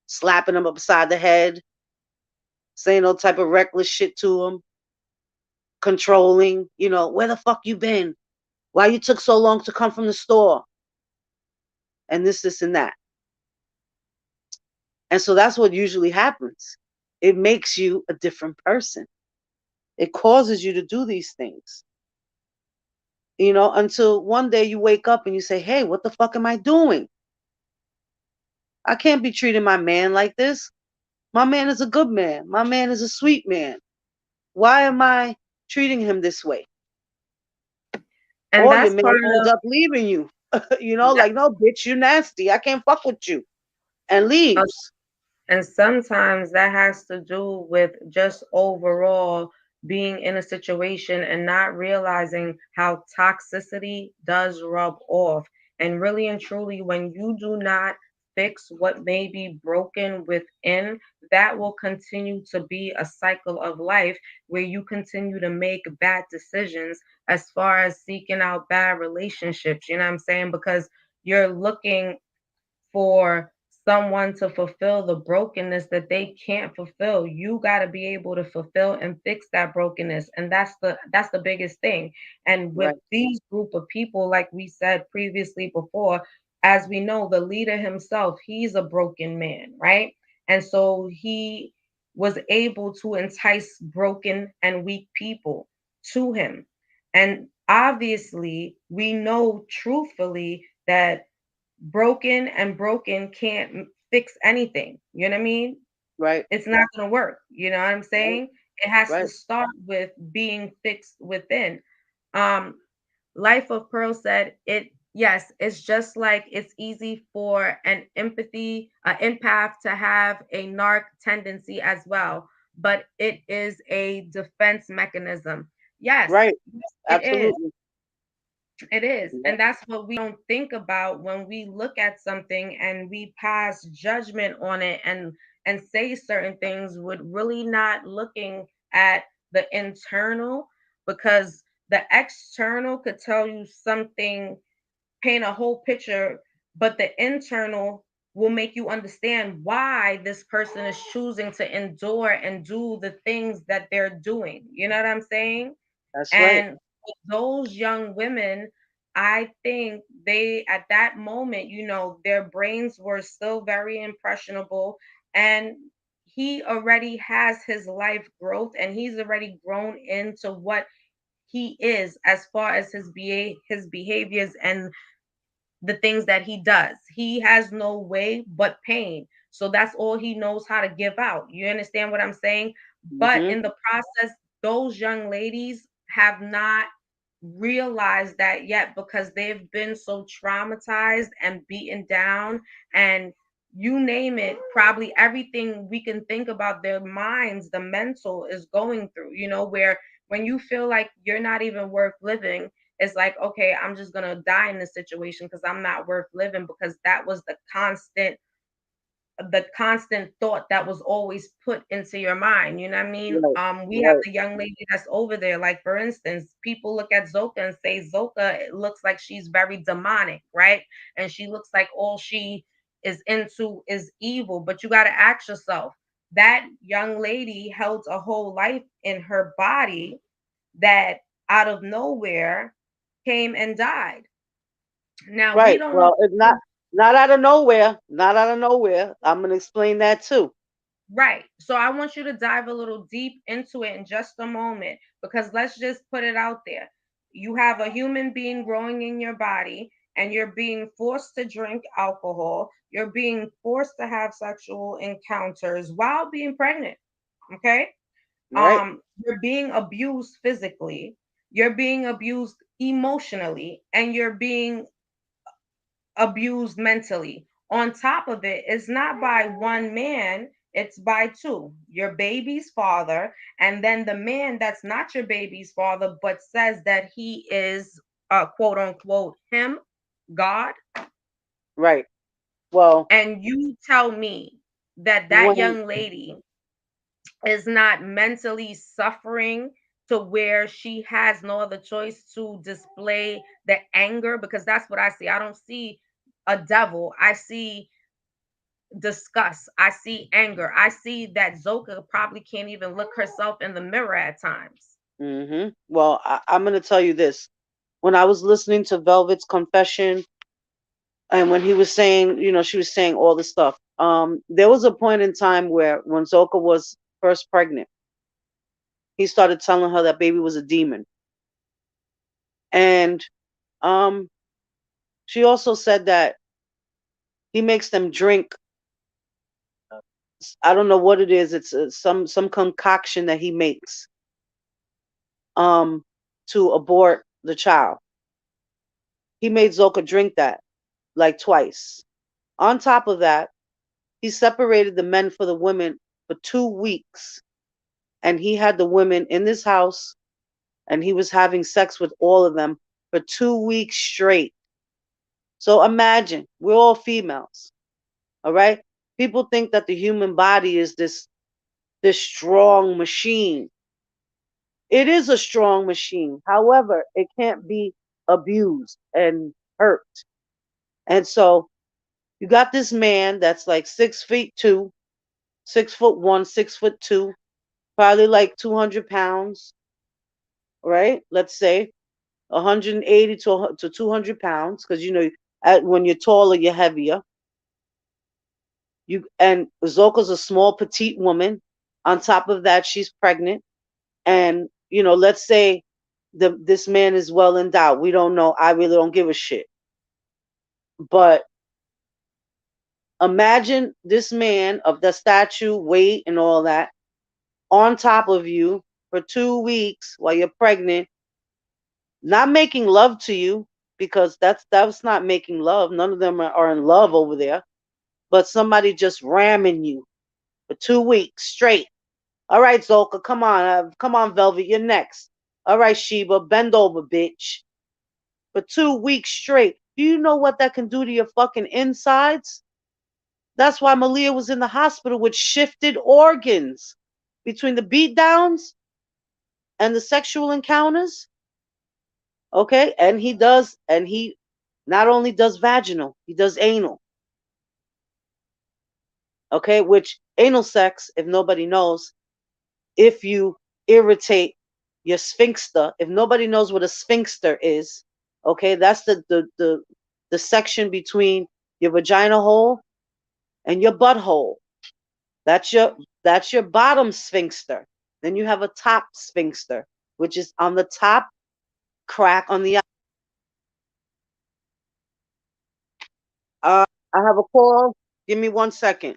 slapping him upside the head, saying all type of reckless shit to him, controlling, where the fuck you been? Why you took so long to come from the store? And this, and that. And so that's what usually happens. It makes you a different person. It causes you to do these things, until one day you wake up and you say, hey, what the fuck am I doing? I can't be treating my man like this. My man is a good man. My man is a sweet man. Why am I treating him this way? And Or your that's man part ends of up leaving you. that. Like, no, bitch, you nasty. I can't fuck with you. And leaves. And sometimes that has to do with just overall being in a situation and not realizing how toxicity does rub off. And really and truly, when you do not fix what may be broken within, that will continue to be a cycle of life where you continue to make bad decisions as far as seeking out bad relationships. You know what I'm saying? Because you're looking for someone to fulfill the brokenness that they can't fulfill. You got to be able to fulfill and fix that brokenness, and that's the biggest thing. And with Right, these group of people, like we said previously before, as we know, the leader himself, he's a broken man, right? And so he was able to entice broken and weak people to him. And obviously we know truthfully that broken can't fix anything. You know what I mean? right, It's not going to work. You know what I'm right, saying? It has to right. start with being fixed within. Um, Life of Pearl said it. Yes, it's just like it's easy for an empath to have a narc tendency as well, but it is a defense mechanism. Yes, Right. yes, it is. Absolutely. It is. Yeah. And that's what we don't think about when we look at something and we pass judgment on it and say certain things with really not looking at the internal, because the external could tell you something, paint a whole picture, but the internal will make you understand why this person is choosing to endure and do the things that they're doing. You know what I'm saying? That's right. And with those young women, I think they, at that moment, their brains were still very impressionable. And he already has his life growth and he's already grown into what he is as far as his behaviors and the things that he does. He has no way but pain. So that's all he knows how to give out. You understand what I'm saying? But Hmm. in the process, those young ladies have not realized that yet because they've been so traumatized and beaten down, and you name it, probably everything we can think about their minds, the mental is going through, where when you feel like you're not even worth living, it's like, okay, I'm just gonna die in this situation because I'm not worth living, because that was the constant thought that was always put into your mind. You know what I mean? Right. We have Right. the young lady that's over there. Like, for instance, people look at Zoka and say Zoka, it looks like she's very demonic, right? And she looks like all she is into is evil. But you got to ask yourself, that young lady held a whole life in her body that out of nowhere came and died. Now we Right. don't know. Well, it's not out of nowhere. Not out of nowhere. I'm gonna explain that too. Right. So I want you to dive a little deep into it in just a moment, because let's just put it out there. You have a human being growing in your body, and you're being forced to drink alcohol. You're being forced to have sexual encounters while being pregnant. Okay? Right. You're being abused physically, you're being abused emotionally, and you're being abused mentally. On top of it, it's not by one man, it's by two. Your baby's father, and then the man that's not your baby's father, but says that he is, quote unquote, him, God. Right. Well, And you tell me that that when young lady is not mentally suffering to where she has no other choice to display the anger, because that's what I see. I don't see a devil. I see disgust. I see anger. I see that Zoka probably can't even look herself in the mirror at times. well, I'm gonna tell you this. When I was listening to Velvet's confession, and when he was saying, she was saying all the stuff. There was a point in time where when Zoka was first pregnant, he started telling her that baby was a demon, and um, she also said that he makes them drink. I don't know what it is. It's some concoction that he makes um to abort the child. He made Zoka drink that like twice. On top of that, he separated the men for the women for 2 weeks, and he had the women in this house, and he was having sex with all of them for 2 weeks straight. So imagine, we're all females, all right? People think that the human body is this strong machine. It is a strong machine. However, it can't be abused and hurt. And so you got this man that's like 6'2", 6'1", 6'2", probably like 200 pounds, right? Let's say 180 to 200 pounds, because when you're taller, you're heavier. And Zoka's a small, petite woman. On top of that, she's pregnant, and let's say this man is well endowed. We don't know. I really don't give a shit. But imagine this man of the statue, weight, and all that on top of you for 2 weeks while you're pregnant, not making love to you, because that's not making love. None of them are in love over there. But somebody just ramming you for 2 weeks straight. All right, Zolka, come on, Velvet, you're next. All right, Sheba, bend over, bitch. For 2 weeks straight. Do you know what that can do to your fucking insides? That's why Malia was in the hospital with shifted organs between the beatdowns and the sexual encounters. Okay, and he not only does vaginal, he does anal. Okay, which anal sex, if nobody knows, if you irritate your sphincter, if nobody knows what a sphincter is, okay, that's the section between your vagina hole and your butthole. That's your bottom sphincter. Then you have a top sphincter, which is on the top crack on the. I have a call. Give me 1 second.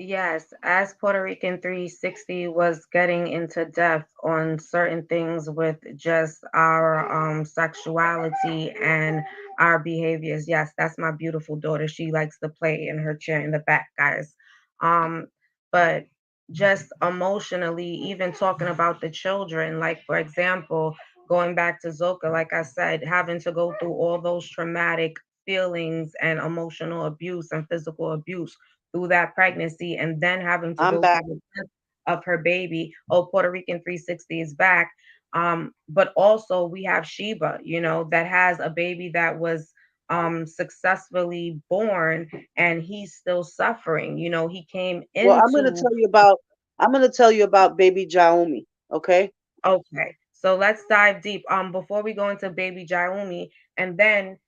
Yes, as Puerto Rican 360 was getting into depth on certain things with just our sexuality and our behaviors. Yes, that's my beautiful daughter. She likes to play in her chair in the back, guys. Um, but just emotionally, even talking about the children. Like, for example, going back to Zoka, like I said, having to go through all those traumatic feelings and emotional abuse and physical abuse through that pregnancy, and then having to I'm go through back. the death of her baby. Oh, Puerto Rican 360 is back. But also we have Sheba, that has a baby that was successfully born, and he's still suffering. He came Well, into. I'm gonna tell you about baby Jaomi. Okay. Okay, so let's dive deep. Before we go into baby Jaumi, and then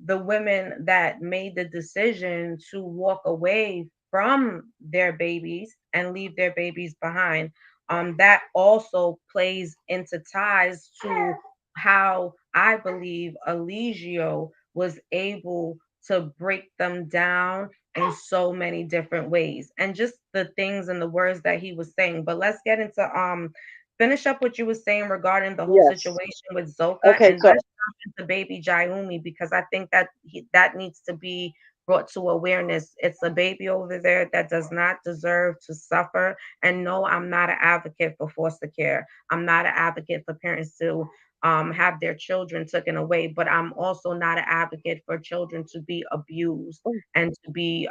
the women that made the decision to walk away from their babies and leave their babies behind, that also plays into ties to how I believe Eligio was able to break them down in so many different ways, and just the things and the words that he was saying. But let's get into finish up what you were saying regarding the whole Yes. situation with Zoka, Okay. and So let's jump into baby Jaiumi, because I think that that needs to be brought to awareness. It's a baby over there that does not deserve to suffer. And no, I'm not an advocate for foster care. I'm not an advocate for parents to have their children taken away, but I'm also not an advocate for children to be abused oh, and to be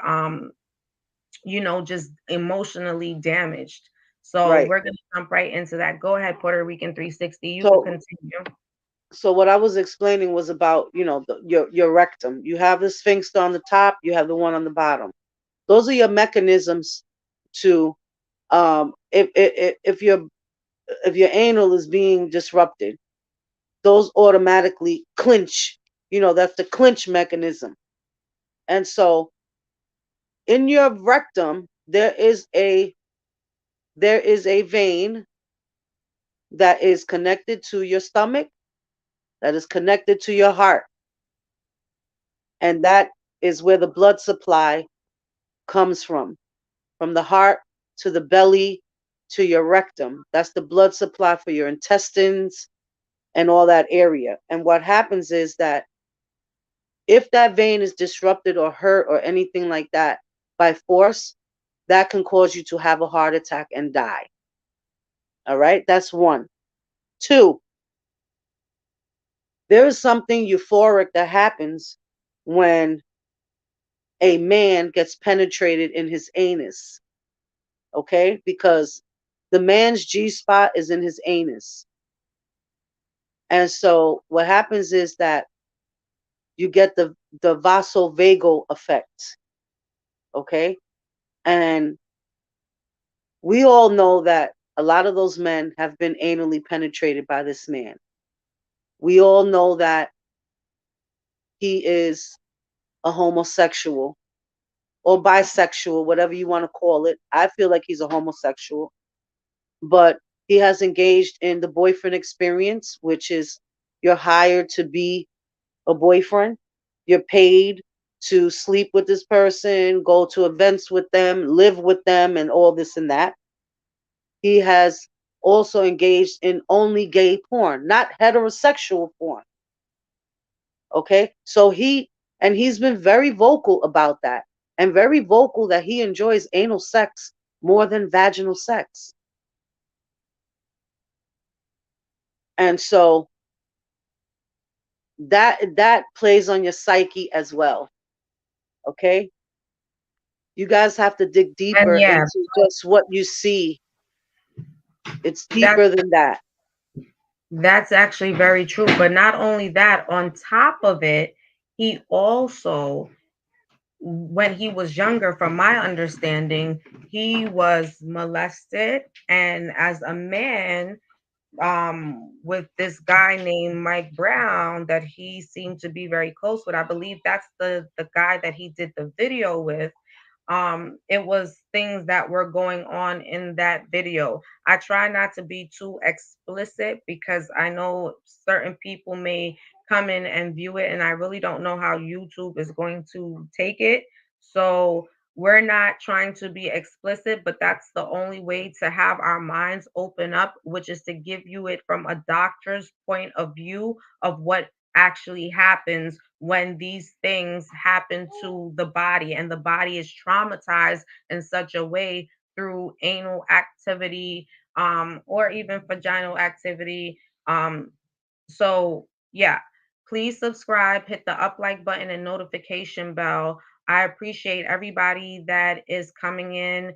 just emotionally damaged. So right. we're going to jump right into that. Go ahead, Puerto Rican 360. You could So continue. what I was explaining was about your rectum. You have the sphincter on the top. You have the one on the bottom. Those are your mechanisms to if your anal is being disrupted, those automatically clinch. That's the clinch mechanism. And so in your rectum there is a vein that is connected to your stomach, that is connected to your heart, and that is where the blood supply comes from the heart to the belly to your rectum. That's the blood supply for your intestines and all that area. And what happens is that if that vein is disrupted or hurt or anything like that by force, that can cause you to have a heart attack and die. All right, that's one. Two, there is something euphoric that happens when a man gets penetrated in his anus, okay? Because the man's G spot is in his anus. And so what happens is that you get the vasovagal effect, okay? And we all know that a lot of those men have been anally penetrated by this man. We all know that he is a homosexual or bisexual, whatever you want to call it. I feel like he's a homosexual, but he has engaged in the boyfriend experience, which is you're hired to be a boyfriend. You're paid to sleep with this person, go to events with them, live with them, and all this and that. He has also engaged in only gay porn, not heterosexual porn. Okay. So he's been very vocal about that, and very vocal that he enjoys anal sex more than vaginal sex. And so that plays on your psyche as well. Okay. You guys have to dig And deeper yeah, into just what you see. It's that's deeper than that. that's actually very true. But not only that, on top of it, he also, when he was younger, from my understanding, he was molested, and as a man, with this guy named Mike Brown that he seemed to be very close with. I believe that's the guy that he did the video with. It was things that were going on in that video. I try not to be too explicit because I know certain people may come in and view it, and I really don't know how YouTube is going to take it. So we're not trying to be explicit, but that's the only way to have our minds open up, which is to give you it from a doctor's point of view of what actually happens when these things happen to the body, and the body is traumatized in such a way through anal activity, or even vaginal activity. So yeah, please subscribe, hit the up like button and notification bell. I appreciate everybody that is coming in,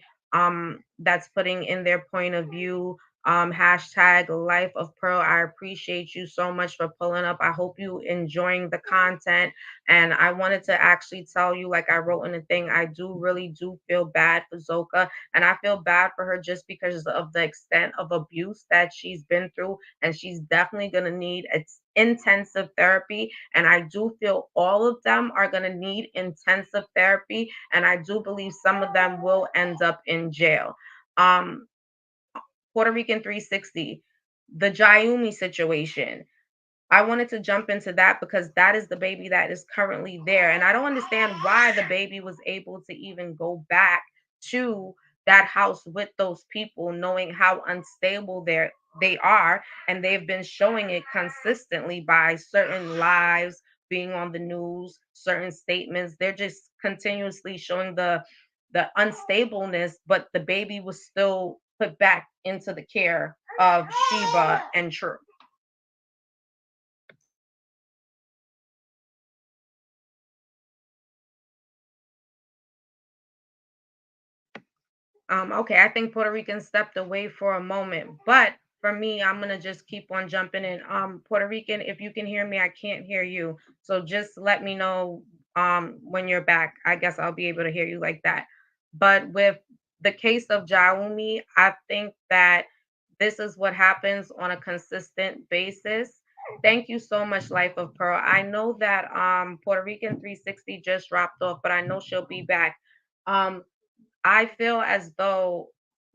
that's putting in their point of view. Hashtag life of pearl. I appreciate you so much for pulling up. I hope you enjoying the content. And I wanted to actually tell you, like I wrote in the thing, I do really do feel bad for Zoka. And I feel bad for her just because of the extent of abuse that she's been through, and she's definitely going to need intensive therapy. And I do feel all of them are going to need intensive therapy, and I do believe some of them will end up in jail. um Puerto Rican 360, the Jayumi situation, I wanted to jump into that because that is the baby that is currently there. And I don't understand why the baby was able to even go back to that house with those people, knowing how unstable they are. And they've been showing it consistently by certain lives being on the news, certain statements. They're just continuously showing the unstableness, but the baby was still put back into the care of Sheba and True. Okay, I think Puerto Rican stepped away for a moment, but for me, I'm gonna just keep on jumping in. Puerto Rican, if you can hear me, I can't hear you. So just let me know when you're back. I guess I'll be able to hear you like that. But with the case of Jaumi, I think that this is what happens on a consistent basis. Thank you so much, Life of Pearl. I know that Puerto Rican 360 just dropped off, but I know she'll be back. Um, I feel as though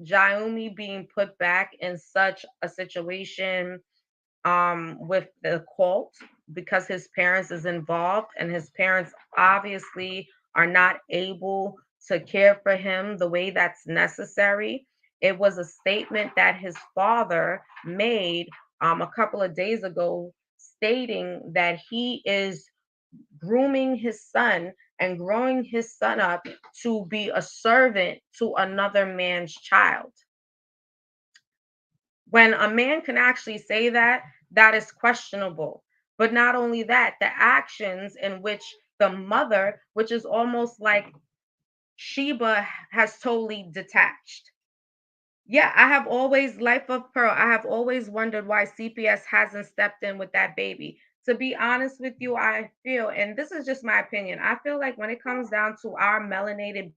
Jaumi being put back in such a situation with the cult, because his parents is involved, and his parents obviously are not able to care for him the way that's necessary. It was a statement that his father made a couple of days ago, stating that he is grooming his son and growing his son up to be a servant to another man's child. When a man can actually say that, that is questionable. But not only that, the actions in which the mother, which is almost like Sheba has totally detached. Yeah, I have always, Life of Pearl, I have always wondered why CPS hasn't stepped in with that baby. To be honest with you, I feel, and this is just my opinion, I feel like when it comes down to our melanated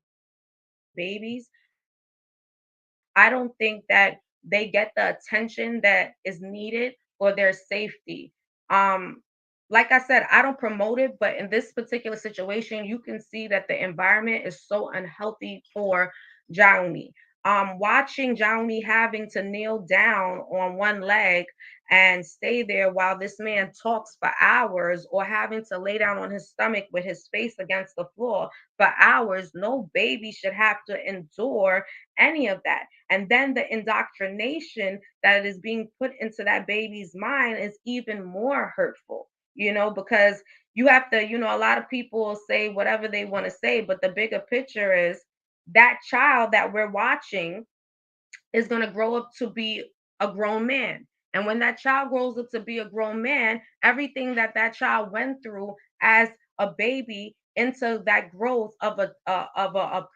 babies, I don't think that they get the attention that is needed for their safety. Um, like I said, I don't promote it, but in this particular situation, you can see that the environment is so unhealthy for Jaumi. Watching Jaumi having to kneel down on one leg and stay there while this man talks for hours, or having to lay down on his stomach with his face against the floor for hours, no baby should have to endure any of that. And then the indoctrination that is being put into that baby's mind is even more hurtful, because you have to, a lot of people say whatever they want to say, but the bigger picture is that child that we're watching is going to grow up to be a grown man. And when that child grows up to be a grown man, everything that that child went through as a baby into that growth of a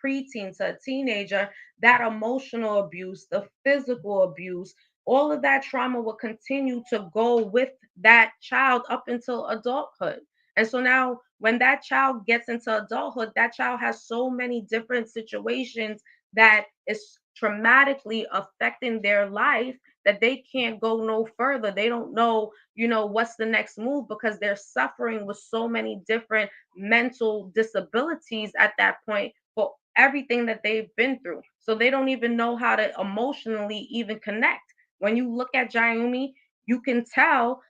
preteen to a teenager, that emotional abuse, the physical abuse, all of that trauma will continue to go with that child up until adulthood. And so now when that child gets into adulthood, that child has so many different situations that is traumatically affecting their life, that they can't go no further. They don't know, what's the next move, because they're suffering with so many different mental disabilities at that point for everything that they've been through. So they don't even know how to emotionally even connect. When you look at Jayumi, you can tell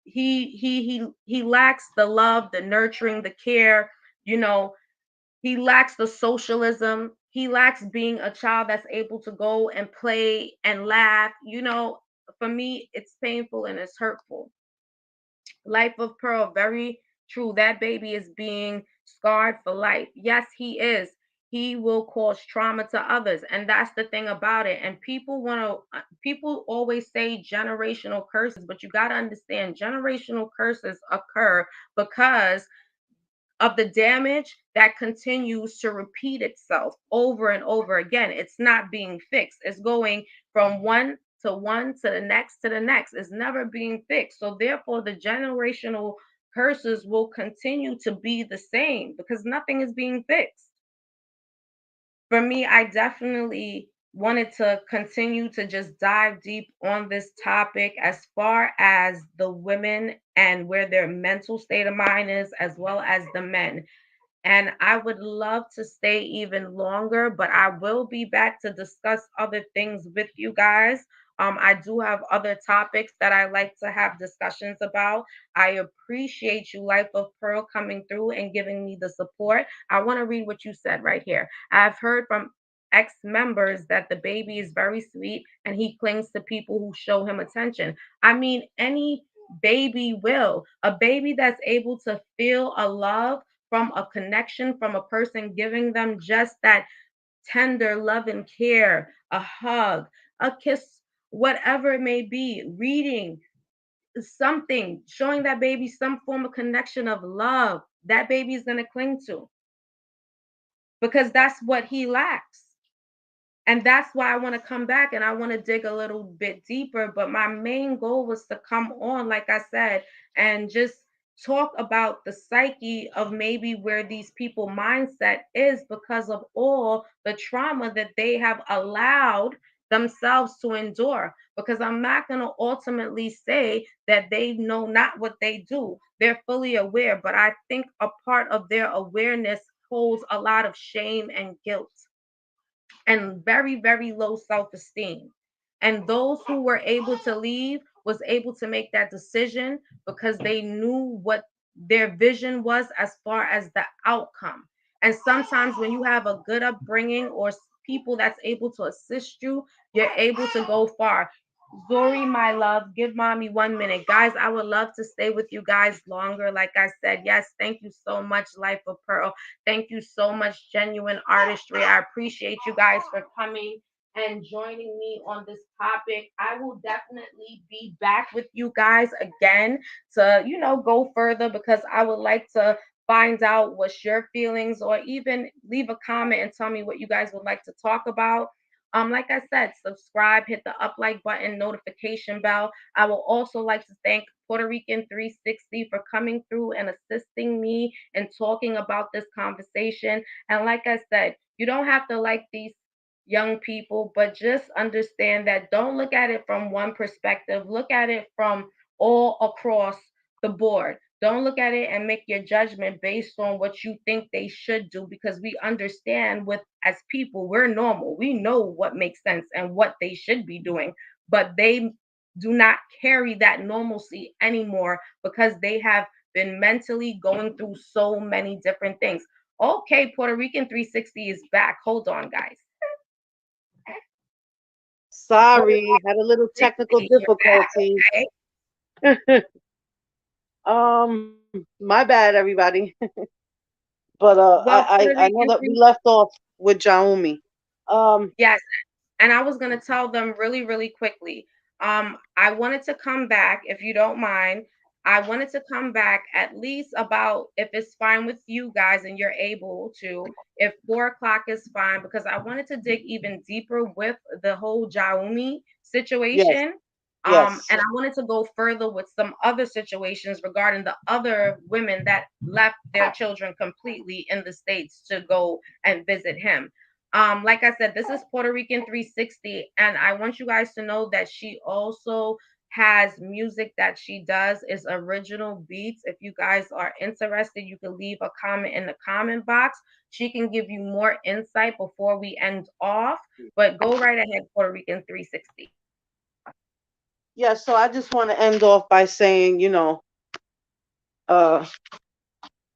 he lacks the love, the nurturing, the care, you know, he lacks the socialism. He lacks being a child that's able to go and play and laugh. For me, it's painful and it's hurtful. Life of Pearl, very true. That baby is being scarred for life. Yes, he is. he will cause trauma to others. And that's the thing about it. And people always say generational curses, but you got to understand generational curses occur because of the damage that continues to repeat itself over and over again. It's not being fixed. It's going from one to the next to the next. It's never being fixed. So therefore the generational curses will continue to be the same because nothing is being fixed. For me, I definitely wanted to continue to just dive deep on this topic as far as the women and where their mental state of mind is, as well as the men. And I would love to stay even longer, but I will be back to discuss other things with you guys. I do have other topics that I like to have discussions about. I appreciate you, Life of Pearl, coming through and giving me the support. I want to read what you said right here. I've heard from ex members that the baby is very sweet and he clings to people who show him attention. I mean, any baby will. A baby that's able to feel a love from a connection from a person giving them just that tender love and care, a hug, a kiss, whatever it may be, reading something, showing that baby some form of connection of love, that baby is going to cling to because that's what he lacks. And that's why I want to come back and I want to dig a little bit deeper. But my main goal was to come on, like I said, and just talk about the psyche of maybe where these people mindset is because of all the trauma that they have allowed themselves to endure. Because I'm not going to ultimately say that they know not what they do. They're fully aware, but I think a part of their awareness holds a lot of shame and guilt and very, very low self-esteem. And those who were able to leave was able to make that decision because they knew what their vision was as far as the outcome. And sometimes when you have a good upbringing or people that's able to assist you, you're able to go far. Zori, my love, give mommy 1 minute. Guys, I would love to stay with you guys longer. Like I said, yes, thank you so much, Life of Pearl. Thank you so much, Genuine Artistry. I appreciate you guys for coming and joining me on this topic. I will definitely be back with you guys again to, go further because I would like to find out what's your feelings or even leave a comment and tell me what you guys would like to talk about. Like I said, subscribe, hit the up like button, notification bell. I will also like to thank Puerto Rican 360 for coming through and assisting me and talking about this conversation. And like I said, you don't have to like these young people, but just understand that don't look at it from one perspective, look at it from all across the board. Don't look at it and make your judgment based on what you think they should do because we understand with as people, we're normal. We know what makes sense and what they should be doing, but they do not carry that normalcy anymore because they have been mentally going through so many different things. Okay, Puerto Rican 360 is back. Hold on, guys. Puerto Sorry, had a little Rican technical 360, you're back. difficulties. Okay. My bad, everybody. But Well, Puerto I know Rican that we left off with Jaumi. Um, Yes, and I was going to tell them really, really quickly. I wanted to come back, if you don't mind. I wanted to come back at least about, if it's fine with you guys and you're able to, if 4 o'clock is fine, because I wanted to dig even deeper with the whole Jaumi yes, situation. yes. And I wanted to go further with some other situations regarding the other women that left their children completely in the States to go and visit him. Like I said, this is Puerto Rican 360, and I want you guys to know that she also has music that she does is original beats. If you guys are interested, you can leave a comment in the comment box. She can give you more insight before we end off, but go right ahead, Puerto Rican 360. Yeah, so I just want to end off by saying, uh, I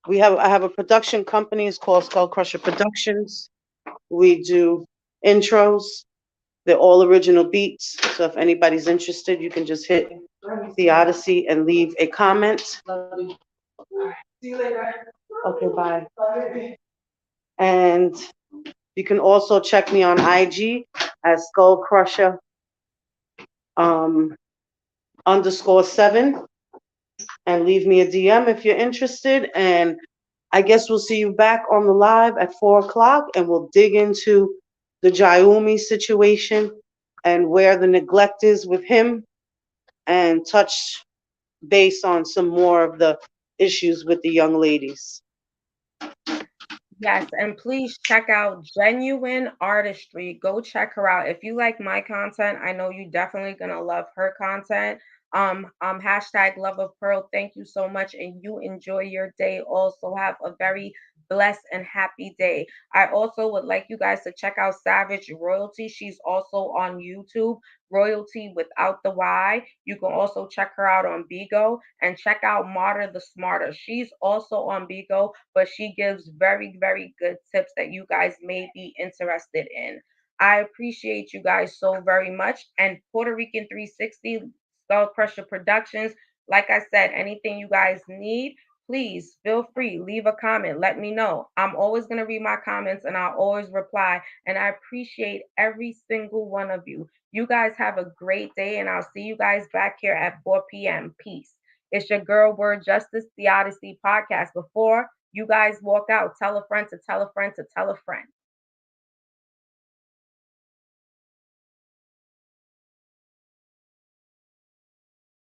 have a production company. It's called Skull Crusher Productions. We do intros. They're all original beats. So if anybody's interested, you can just hit the Odyssey and leave a comment. Okay, bye. And You can also check me on IG at Skull Crusher um, _7 and leave me a DM if you're interested. And I guess we'll see you back on the live at 4 o'clock, and we'll dig into the Jaiumi situation and where the neglect is with him, and touch base on some more of the issues with the young ladies. Yes, and please check out Genuine Artistry. Go check her out. If you like my content, I know you definitely gonna love her content. Hashtag love of Pearl. Thank you so much, and you enjoy your day. Also, have a very blessed and happy day. I also would like you guys to check out Savage Royalty. She's also on YouTube, Royalty without the Y. You can also check her out on Bigo and check out Martyr the Smarter. She's also on Bigo, but she gives very, very good tips that you guys may be interested in. I appreciate you guys so very much. And Puerto Rican 360, Skull Crusher Productions, like I said, anything you guys need, please feel free, leave a comment, let me know. I'm always going to read my comments and I'll always reply. And I appreciate every single one of you. You guys have a great day, and I'll see you guys back here at 4 p.m. Peace. It's your girl, Word Justice, the Odyssey podcast. Before you guys walk out, tell a friend to tell a friend to tell a friend.